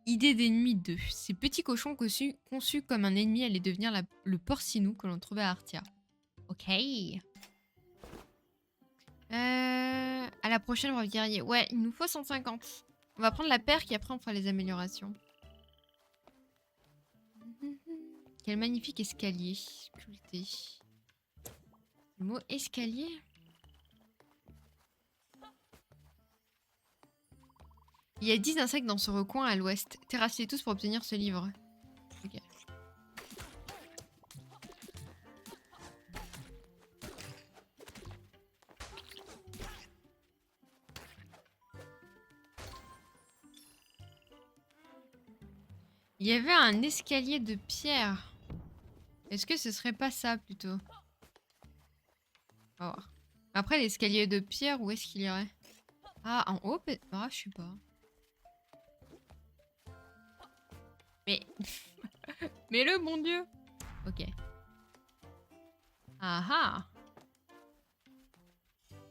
Idée d'ennemi 2. Ces petits cochons conçus comme un ennemi allaient devenir le porcinou que l'on trouvait à Artia. Ok. À la prochaine, brave guerrier. Ouais, il nous faut 150. On va prendre la perque et après on fera les améliorations. Quel magnifique escalier sculpté. Le mot escalier. Il y a 10 insectes dans ce recoin à l'ouest. Terrassez tous pour obtenir ce livre. Ok. Il y avait un escalier de pierre. Est-ce que ce serait pas ça plutôt? On va voir. Après l'escalier de pierre, où est-ce qu'il irait? Ah, en haut peut-être. Ah, je sais pas. Mais... Mais le bon Dieu. Ok. Ah ah.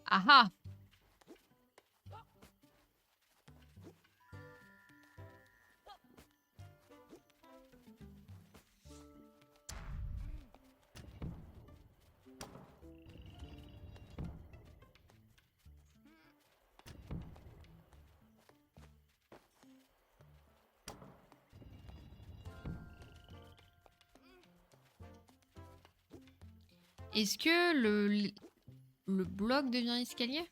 Ah ah. Est-ce que le bloc devient escalier?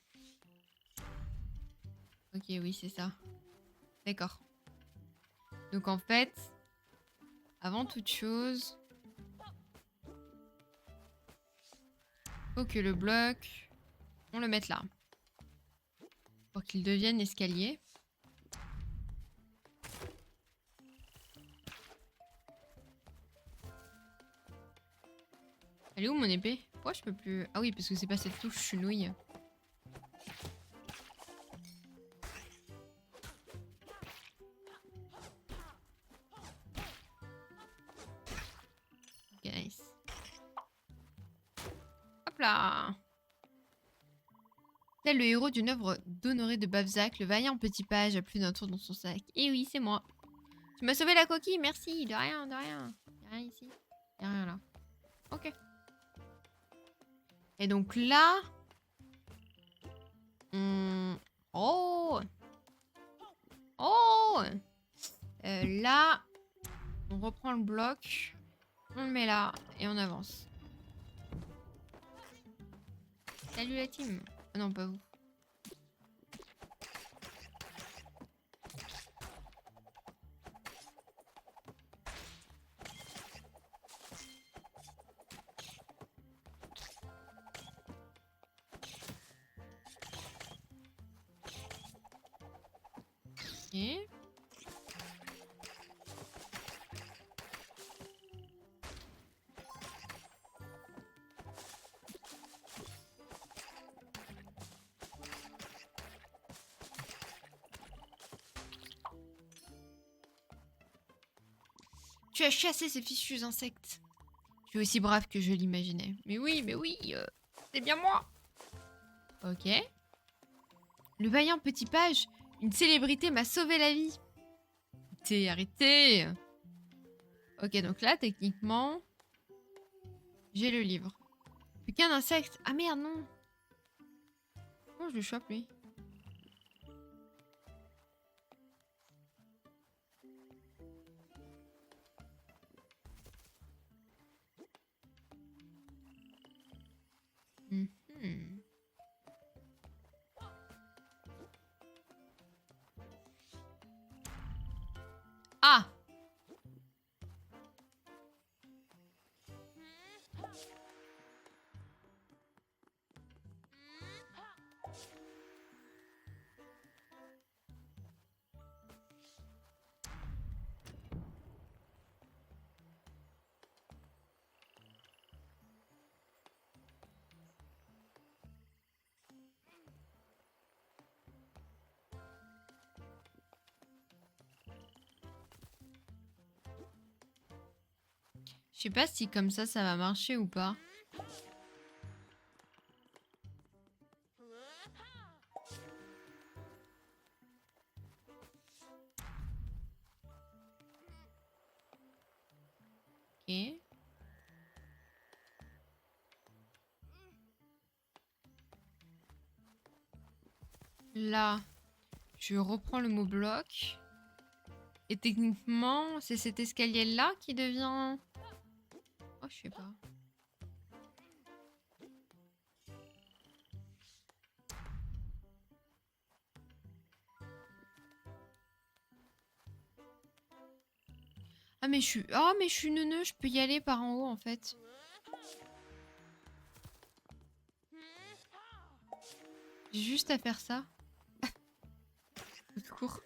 Ok, oui, c'est ça. D'accord. Donc en fait, avant toute chose, faut que le bloc, on le mette là. Pour qu'il devienne escalier. Elle est où mon épée? Pourquoi je peux plus... Ah oui, parce que c'est pas cette touche chenouille. Ok, nice. Hop là! Tel le héros d'une œuvre d'Honoré de Bavzac, le vaillant petit page a plus d'un tour dans son sac. Et oui, c'est moi. Tu m'as sauvé la coquille, merci. De rien, de rien. Y'a rien ici. Y'a rien là. Ok. Et donc là... Oh! Oh! Là, on reprend le bloc. On le met là et on avance. Salut la team. Ah non, pas vous. Ok. Tu as chassé ces fichus insectes. Tu es aussi brave que je l'imaginais. Mais oui, c'est bien moi. Ok. Le vaillant petit page, une célébrité m'a sauvé la vie. Arrêtez. Ok, donc là, techniquement, j'ai le livre. Plus qu'un insecte. Ah merde, non. Comment je le chope, lui? Mhm. Ah! Je sais pas si comme ça va marcher ou pas. Ok. Là, je reprends le mot bloc. Et techniquement, c'est cet escalier-là qui devient... Oh, je sais pas. Ah, mais je suis... Oh, mais je suis neuneu, je peux y aller par en haut, en fait. J'ai juste à faire ça. Tout court.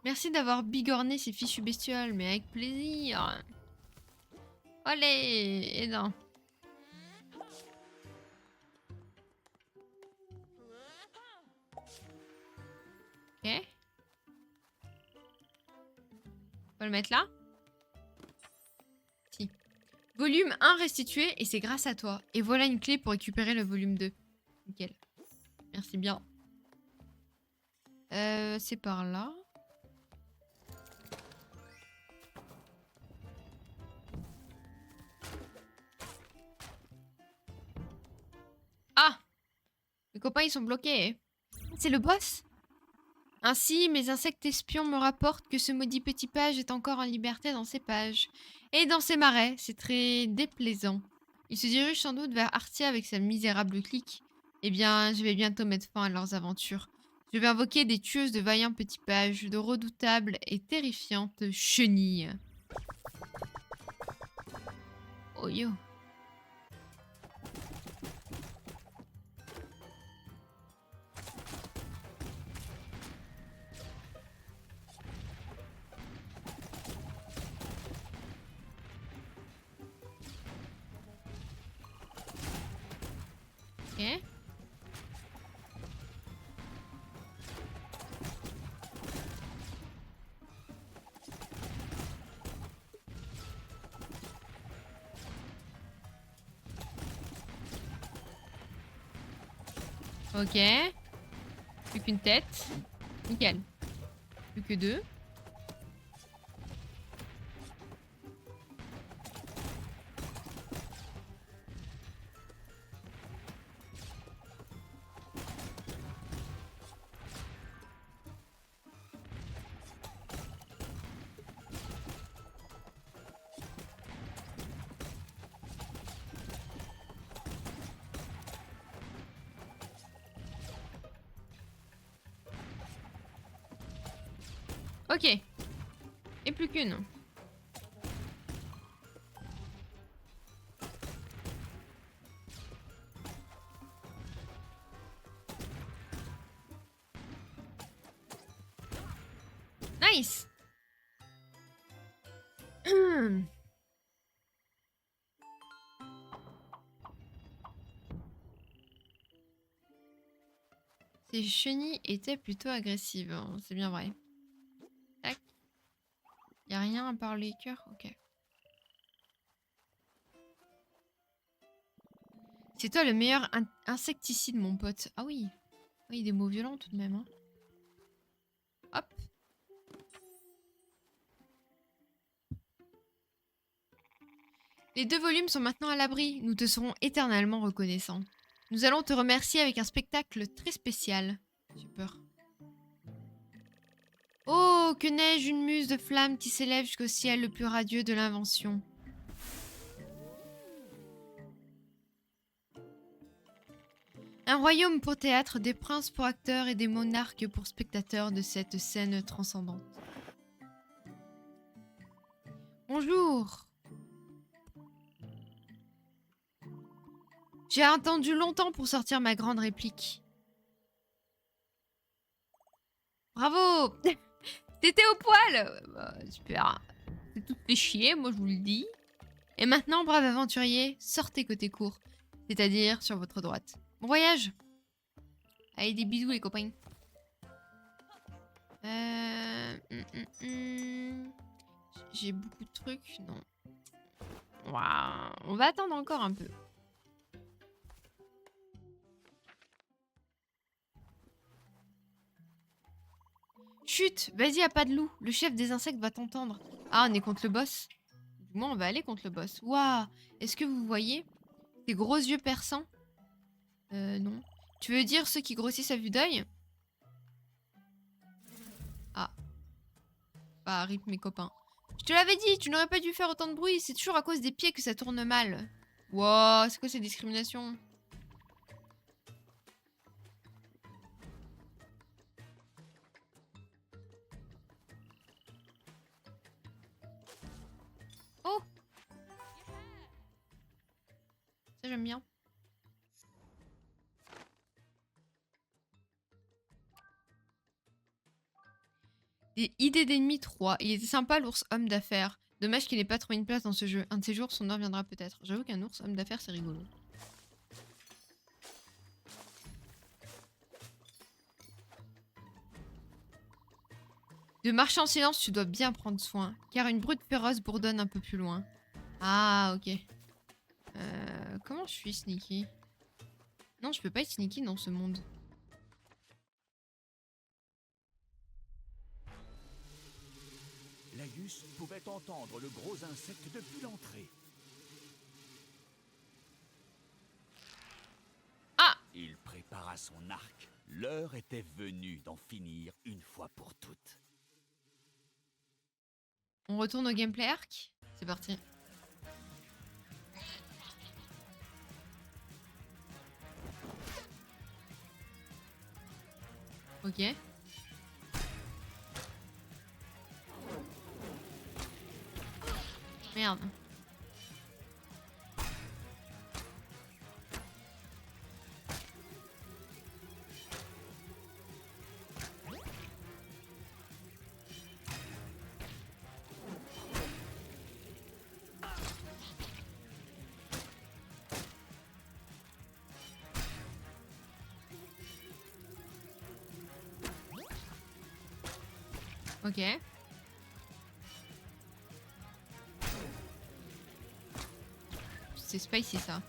Merci d'avoir bigorné ces fichues bestioles, mais avec plaisir. Allez, et non. Ok. On va le mettre là. Si. Volume 1 restitué, et c'est grâce à toi. Et voilà une clé pour récupérer le volume 2. Nickel. Merci bien. C'est par là. Ah! Mes copains, ils sont bloqués. C'est le boss? Ainsi, mes insectes espions me rapportent que ce maudit petit page est encore en liberté dans ses pages. Et dans ses marais, c'est très déplaisant. Il se dirige sans doute vers Artia avec sa misérable clique. Eh bien, je vais bientôt mettre fin à leurs aventures. Je vais invoquer des tueuses de vaillants petits pages, de redoutables et terrifiantes chenilles. Oh yo. Ok. Ok. Plus qu'une tête. Nickel. Plus que deux. Ok. Et plus qu'une. Nice. Ces chenilles étaient plutôt agressives, hein, c'est bien vrai. Tac. Y a rien à part les cœurs? Ok. C'est toi le meilleur insecticide, mon pote. Ah oui. Oui, des mots violents tout de même. Hein. Hop. Les 2 volumes sont maintenant à l'abri. Nous te serons éternellement reconnaissants. Nous allons te remercier avec un spectacle très spécial. J'ai peur. Oh, que neige une muse de flammes qui s'élève jusqu'au ciel le plus radieux de l'invention. Un royaume pour théâtre, des princes pour acteurs et des monarques pour spectateurs de cette scène transcendante. Bonjour. J'ai attendu longtemps pour sortir ma grande réplique. Bravo. T'étais au poil. Bah, super. C'est tout fait chier, moi je vous le dis. Et maintenant, brave aventurier, sortez côté court. C'est-à-dire sur votre droite. Bon voyage. Allez, des bisous les copains. j'ai beaucoup de trucs. Non. Waouh. On va attendre encore un peu. Chut, vas-y, à pas de loup. Le chef des insectes va t'entendre. Ah, on est contre le boss. Du moins, on va aller contre le boss. Waouh. Est-ce que vous voyez ces gros yeux perçants? Non. Tu veux dire ceux qui grossissent à vue d'œil? Ah. Bah, rip mes copains. Je te l'avais dit, tu n'aurais pas dû faire autant de bruit. C'est toujours à cause des pieds que ça tourne mal. Wow, c'est quoi ces discriminations? Oh, ça j'aime bien. Des idées d'ennemis 3. Il était sympa l'ours homme d'affaires. Dommage qu'il n'ait pas trouvé une place dans ce jeu. Un de ces jours, son heure viendra peut-être. J'avoue qu'un ours homme d'affaires, c'est rigolo. De marcher en silence, tu dois bien prendre soin, car une brute féroce bourdonne un peu plus loin. Ah, ok. Comment je suis sneaky? Non, je peux pas être sneaky dans ce monde. Laius pouvait entendre le gros insecte depuis l'entrée. Ah! Il prépara son arc. L'heure était venue d'en finir une fois pour toutes. On retourne au gameplay arc? C'est parti. Ok. Merde. Ok. C'est spicy ça.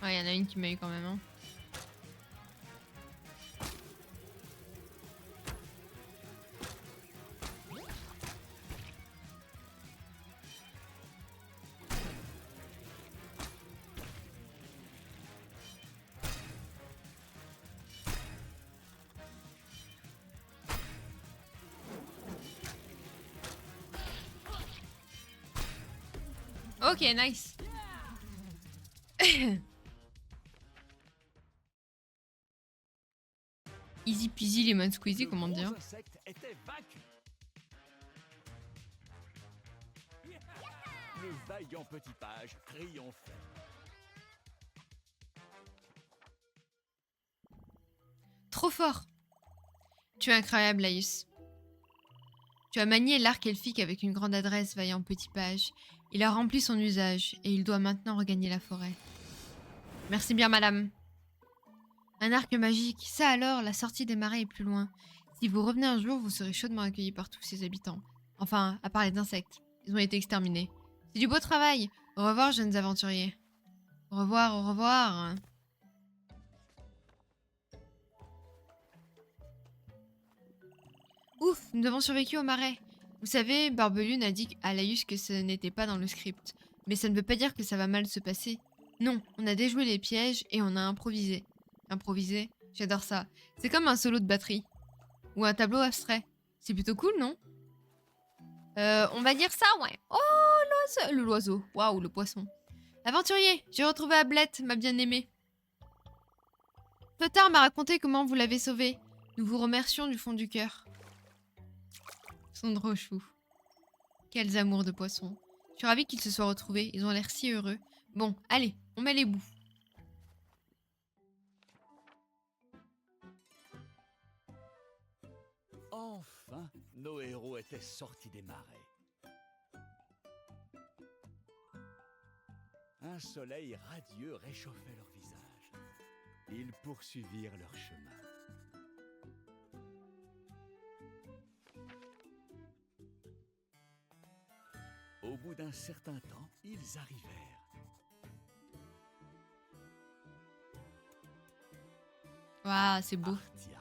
Ouais, il y en a une qui m'a eu quand même. Hein. Ok, nice. Easy peasy lemon squeezy, comment dire. Le gros insecte était vaincu. Le vaillant petit page triomphait. Trop fort. Tu es incroyable, Laius. Tu as manié l'arc elfique avec une grande adresse, vaillant petit page. Il a rempli son usage, et il doit maintenant regagner la forêt. Merci bien, madame. Un arc magique, ça alors, la sortie des marais est plus loin. Si vous revenez un jour, vous serez chaudement accueillis par tous ses habitants. Enfin, à part les insectes. Ils ont été exterminés. C'est du beau travail. Au revoir, jeunes aventuriers. Au revoir, au revoir. Ouf, nous avons survécu au marais. Vous savez, Barbelune a dit à Laius que ce n'était pas dans le script. Mais ça ne veut pas dire que ça va mal se passer. Non, on a déjoué les pièges et on a improvisé. Improviser, j'adore ça. C'est comme un solo de batterie. Ou un tableau abstrait. C'est plutôt cool, non? On va dire ça, ouais. Oh, l'oiseau. Waouh, le poisson. Aventurier, j'ai retrouvé Ablette, ma bien-aimée. Flottard m'a raconté comment vous l'avez sauvé. Nous vous remercions du fond du cœur. Ils sont trop choux. Quels amours de poissons. Je suis ravie qu'ils se soient retrouvés. Ils ont l'air si heureux. Bon, allez, on met les bouts. Enfin, nos héros étaient sortis des marais. Un soleil radieux réchauffait leur visage. Ils poursuivirent leur chemin. Au bout d'un certain temps, ils arrivèrent. Waouh, c'est beau. Arthia.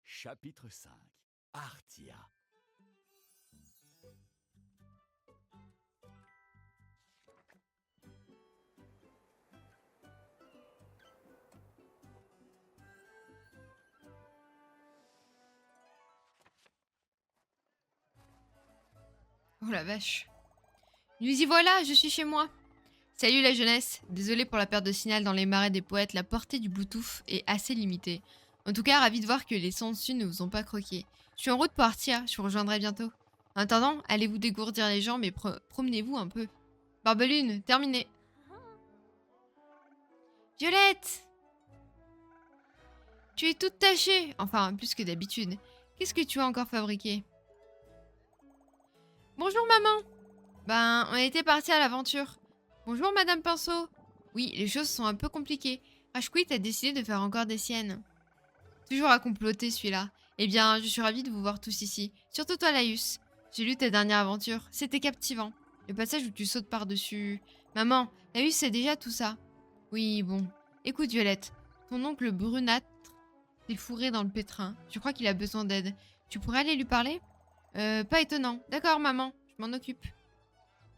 Chapitre 5. Arthia. Oh la vache. Nous y voilà, je suis chez moi. Salut la jeunesse. Désolé pour la perte de signal dans les marais des poètes, la portée du Bluetooth est assez limitée. En tout cas, ravi de voir que les sons dessus ne vous ont pas croqué. Je suis en route pour Arthia, je vous rejoindrai bientôt. En attendant, allez vous dégourdir les jambes et promenez-vous un peu. Barbelune, terminé. Violette! Tu es toute tachée, enfin plus que d'habitude. Qu'est-ce que tu as encore fabriqué? Bonjour maman! Ben, on était partis à l'aventure. Bonjour Madame Pinceau. Oui, les choses sont un peu compliquées. Rashquit a décidé de faire encore des siennes. Toujours à comploter celui-là. Eh bien, je suis ravie de vous voir tous ici. Surtout toi, Laïus. J'ai lu ta dernière aventure. C'était captivant. Le passage où tu sautes par-dessus... Maman, Laïus sait déjà tout ça. Oui, bon. Écoute, Violette. Ton oncle brunâtre s'est fourré dans le pétrin. Je crois qu'il a besoin d'aide. Tu pourrais aller lui parler? Pas étonnant. D'accord, maman. Je m'en occupe.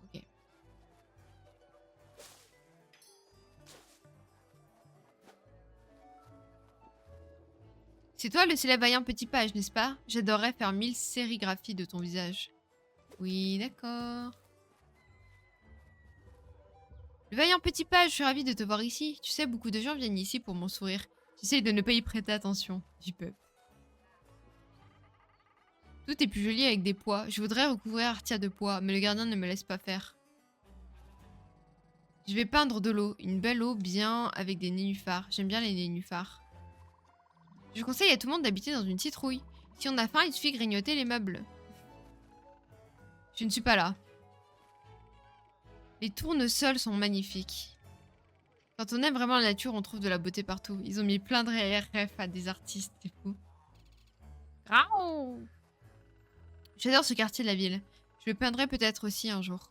Ok. C'est toi le célèbre vaillant petit page, n'est-ce pas? J'adorerais faire 1000 sérigraphies de ton visage. Oui, d'accord. Le vaillant petit page, je suis ravie de te voir ici. Tu sais, beaucoup de gens viennent ici pour mon sourire. J'essaye de ne pas y prêter attention. J'y peux. Tout est plus joli avec des pois. Je voudrais recouvrir Arthia de pois, mais le gardien ne me laisse pas faire. Je vais peindre de l'eau. Une belle eau bien avec des nénuphars. J'aime bien les nénuphars. Je conseille à tout le monde d'habiter dans une citrouille. Si on a faim, il suffit de grignoter les meubles. Je ne suis pas là. Les tournesols sont magnifiques. Quand on aime vraiment la nature, on trouve de la beauté partout. Ils ont mis plein de RF à des artistes, c'est fou. Graou. J'adore ce quartier de la ville. Je le peindrai peut-être aussi un jour.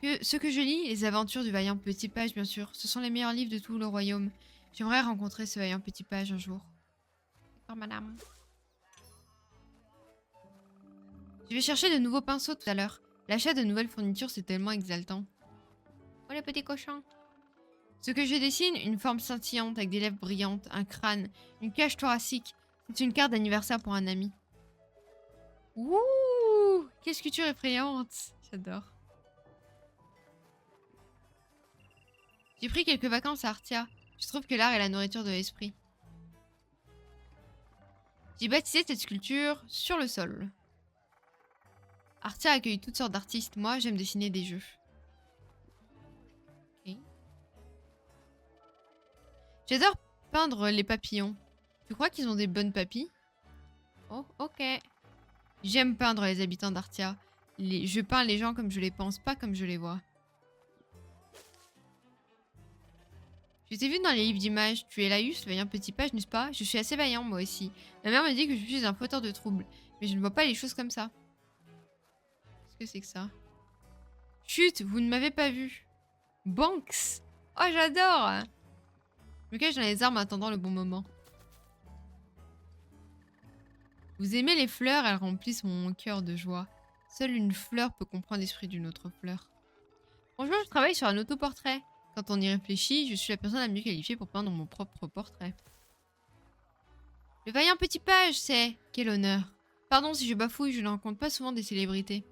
Ce que je lis, les aventures du vaillant petit page, bien sûr, ce sont les meilleurs livres de tout le royaume. J'aimerais rencontrer ce vaillant petit page un jour. D'accord, madame. Je vais chercher de nouveaux pinceaux tout à l'heure. L'achat de nouvelles fournitures, c'est tellement exaltant. Oh, les petits cochons. Ce que je dessine, une forme scintillante avec des lèvres brillantes, un crâne, une cage thoracique. C'est une carte d'anniversaire pour un ami. Ouh! Quelle sculpture effrayante! J'adore. J'ai pris quelques vacances à Arthia. Je trouve que l'art est la nourriture de l'esprit. J'ai baptisé cette sculpture sur le sol. Arthia accueille toutes sortes d'artistes. Moi, j'aime dessiner des jeux. Okay. J'adore peindre les papillons. Tu crois qu'ils ont des bonnes papilles? Oh, ok. J'aime peindre les habitants d'Arthia. Je peins les gens comme je les pense, pas comme je les vois. Je t'ai vu dans les livres d'images. Tu es Laïus, le vaillant petit page, n'est-ce pas? Je suis assez vaillant, moi aussi. Ma mère me dit que je suis un fauteur de troubles. Mais je ne vois pas les choses comme ça. Qu'est-ce que c'est que ça? Chut, vous ne m'avez pas vu. Banks. Oh, j'adore. Je me cache dans les arbres en attendant le bon moment. Vous aimez les fleurs, elles remplissent mon cœur de joie. Seule une fleur peut comprendre l'esprit d'une autre fleur. Bonjour, je travaille sur un autoportrait. Quand on y réfléchit, je suis la personne la mieux qualifiée pour peindre mon propre portrait. Le vaillant petit page, c'est... Quel honneur. Pardon si je bafouille, je ne rencontre pas souvent des célébrités.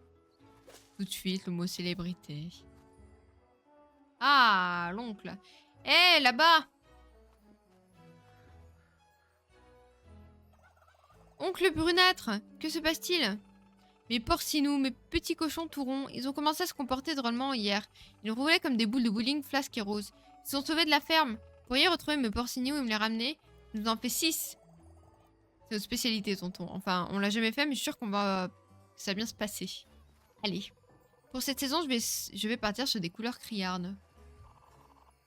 Tout de suite, le mot célébrité. Ah, l'oncle. Hé, là-bas! Oncle brunâtre, que se passe-t-il? Mes porcinous, mes petits cochons tout ronds, ils ont commencé à se comporter drôlement hier. Ils roulaient comme des boules de bowling flasques et roses. Ils sont sauvés de la ferme. Vous pourriez retrouver mes porcinous et me les ramener? Je nous en fais 6. C'est notre spécialité, tonton. Enfin, on l'a jamais fait, mais je suis sûre qu'on va... ça va bien se passer. Allez. Pour cette saison, je vais partir sur des couleurs criardes.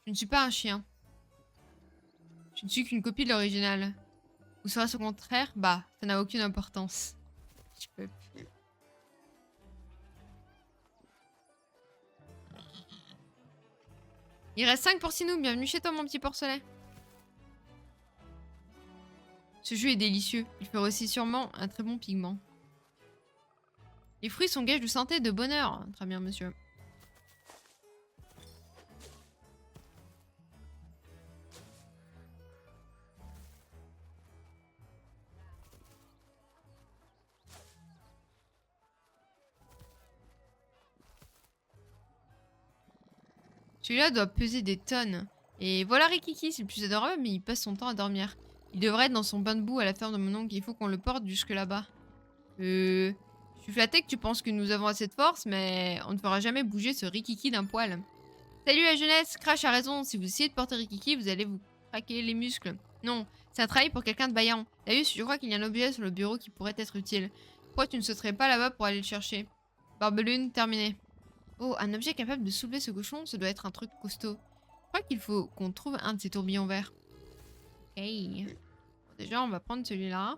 Je ne suis pas un chien. Je ne suis qu'une copie de l'original. Ou sera-ce au contraire? Bah, ça n'a aucune importance. Je peux plus. Il reste 5 porcinous. Bienvenue chez toi, mon petit porcelet. Ce jus est délicieux. Il fera aussi sûrement un très bon pigment. Les fruits sont gages de santé et de bonheur. Très bien, monsieur. Celui-là doit peser des tonnes. Et voilà Rikiki, c'est le plus adorable, mais il passe son temps à dormir. Il devrait être dans son bain de boue à la ferme de mon oncle. Il faut qu'on le porte jusque là-bas. Je suis flattée que tu penses que nous avons assez de force, mais on ne fera jamais bouger ce Rikiki d'un poil. Salut la jeunesse, Crash a raison. Si vous essayez de porter Rikiki, vous allez vous craquer les muscles. Non, c'est un travail pour quelqu'un de vaillant. D'ailleurs, je crois qu'il y a un objet sur le bureau qui pourrait être utile. Pourquoi tu ne sauterais pas là-bas pour aller le chercher? Barbelune, terminé. Oh, un objet capable de soulever ce cochon, ça doit être un truc costaud. Je crois qu'il faut qu'on trouve un de ces tourbillons verts. Ok. Bon, déjà, on va prendre celui-là.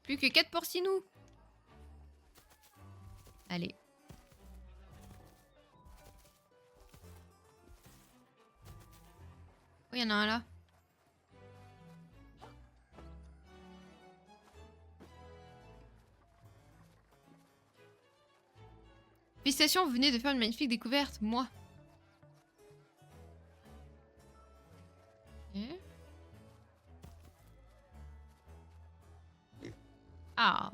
Plus que 4 porcinous. Allez. Oh, il y en a un là. Félicitations, vous venez de faire une magnifique découverte, moi. Ok. Ah.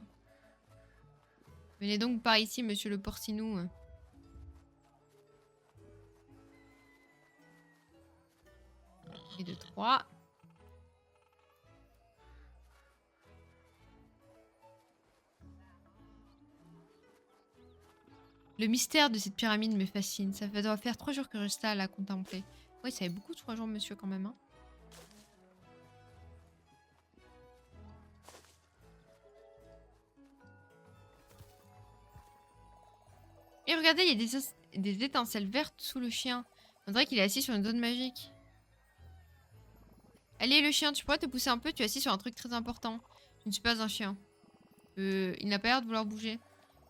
Venez donc par ici, monsieur le porcinou. Et de 3. Le mystère de cette pyramide me fascine. Ça doit faire 3 jours que je reste là à la contempler. Oui, ça fait beaucoup 3 jours, monsieur, quand même. Hein. Et regardez, il y a des étincelles vertes sous le chien. On dirait qu'il est assis sur une zone magique. Allez, le chien, tu pourrais te pousser un peu? Tu es assis sur un truc très important. Je ne suis pas un chien. Il n'a pas l'air de vouloir bouger.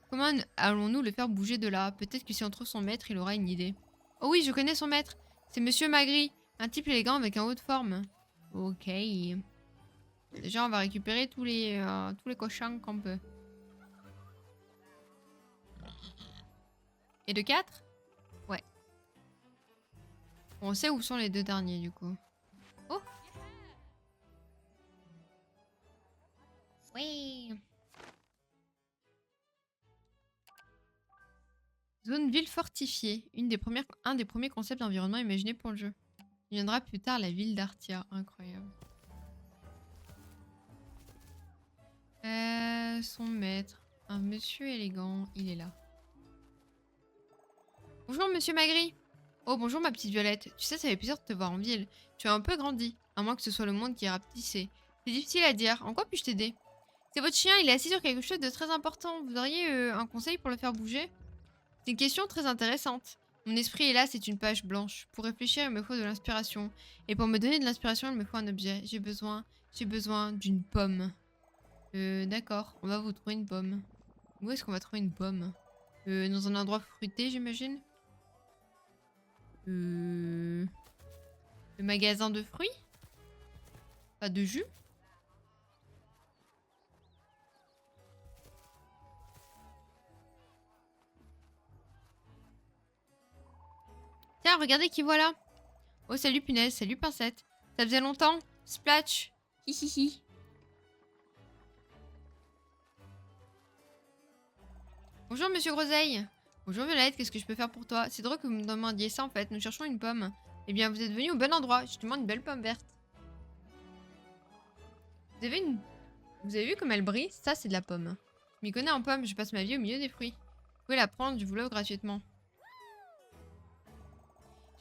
Comment allons-nous le faire bouger de là? Peut-être que si on trouve son maître, il aura une idée. Oh oui, je connais son maître. C'est Monsieur Magri. Un type élégant avec un haut de forme. Ok. Déjà, on va récupérer tous les cochons qu'on peut. Et de 4? Ouais. On sait où sont les 2 derniers, du coup. Oh! Oui! Zone ville fortifiée. Un des premiers concepts d'environnement imaginés pour le jeu. Il viendra plus tard la ville d'Artia. Incroyable. Son maître. Un monsieur élégant. Il est là. Bonjour, monsieur Magri. Oh, bonjour, ma petite Violette. Tu sais, ça fait plaisir de te voir en ville. Tu as un peu grandi. À moins que ce soit le monde qui ait rapetissé. C'est difficile à dire. En quoi puis-je t'aider? C'est votre chien. Il est assis sur quelque chose de très important. Vous auriez un conseil pour le faire bouger? C'est une question très intéressante. Mon esprit est là, c'est une page blanche. Pour réfléchir, il me faut de l'inspiration. Et pour me donner de l'inspiration, il me faut un objet. J'ai besoin d'une pomme. D'accord, on va vous trouver une pomme. Où est-ce qu'on va trouver une pomme? Dans un endroit fruité, j'imagine. Le magasin de fruits? Pas de jus? Tiens, regardez qui voilà. Oh, salut punaise, salut pincette. Ça faisait longtemps. Splatch. Hihihi. Bonjour, monsieur Groseille. Bonjour Violette, qu'est-ce que je peux faire pour toi? C'est drôle que vous me demandiez ça en fait, nous cherchons une pomme. Eh bien, vous êtes venu au bon endroit, je te demande une belle pomme verte. Vous avez une... Vous avez vu comme elle brille? Ça, c'est de la pomme. Je m'y connais en pomme, je passe ma vie au milieu des fruits. Vous pouvez la prendre, je vous l'offre gratuitement.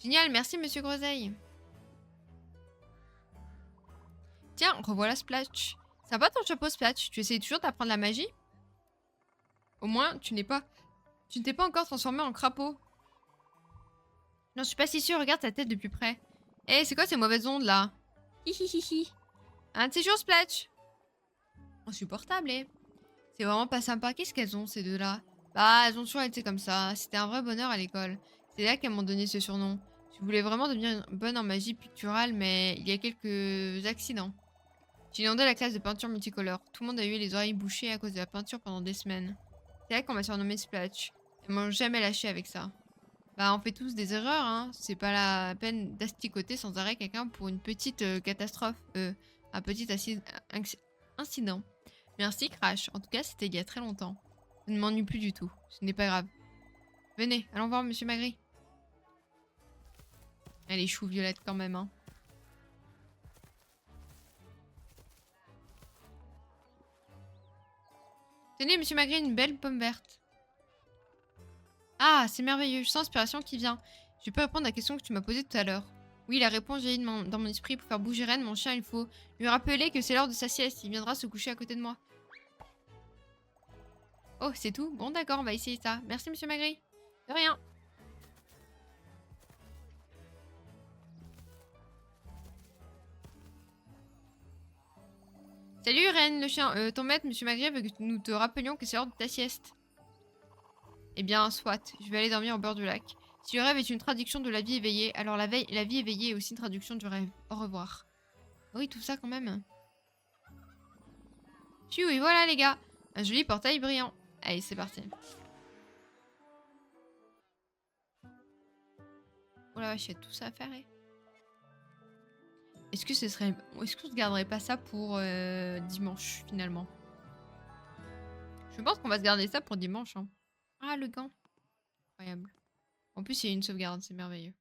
Génial, merci Monsieur Groseille. Tiens, revoilà Splash. Sympa ton chapeau Splash, tu essayes toujours d'apprendre la magie? Au moins, tu ne t'es pas encore transformé en crapaud. Non, je suis pas si sûre, regarde ta tête de plus près. Eh, c'est quoi ces mauvaises ondes là? Hihihihi. Un de ces jours Splash. Insupportable, eh. C'est vraiment pas sympa. Qu'est-ce qu'elles ont, ces deux-là? Bah, elles ont toujours été comme ça. C'était un vrai bonheur à l'école. C'est là qu'elles m'ont donné ce surnom. Je voulais vraiment devenir bonne en magie picturale, mais il y a quelques accidents. J'ai inondé la classe de peinture multicolore. Tout le monde a eu les oreilles bouchées à cause de la peinture pendant des semaines. C'est là qu'on m'a surnommé Splash. Elles m'ont jamais lâché avec ça. Bah, on fait tous des erreurs, hein. C'est pas la peine d'asticoter sans arrêt quelqu'un pour une petite catastrophe. Un petit incident. Merci, Crash. En tout cas, c'était il y a très longtemps. Je ne m'ennuie plus du tout. Ce n'est pas grave. Venez, allons voir Monsieur Magri. Elle est chou violette quand même, hein. Tenez, Monsieur Magri, une belle pomme verte. Ah, c'est merveilleux. Je sens l'inspiration qui vient. Je peux répondre à la question que tu m'as posée tout à l'heure. Oui, la réponse jaillit dans mon esprit. Pour faire bouger Ren, mon chien, il faut lui rappeler que c'est l'heure de sa sieste. Il viendra se coucher à côté de moi. Oh, c'est tout? Bon, d'accord, on va essayer ça. Merci, Monsieur Magri. De rien. Salut, Ren, le chien. Ton maître, Monsieur Magri, veut que nous te rappelions que c'est l'heure de ta sieste. Eh bien, soit. Je vais aller dormir au bord du lac. Si le rêve est une traduction de la vie éveillée, alors la vie éveillée est aussi une traduction du rêve. Au revoir. Oui, tout ça quand même. Tchou, et voilà les gars. Un joli portail brillant. Allez, c'est parti. Oh la vache, il y a tout ça à faire. Est-ce que ce serait... Est-ce qu'on se garderait pas ça pour dimanche, finalement? Je pense qu'on va se garder ça pour dimanche. Hein. Ah, le gant. Incroyable. En plus, il y a une sauvegarde, c'est merveilleux.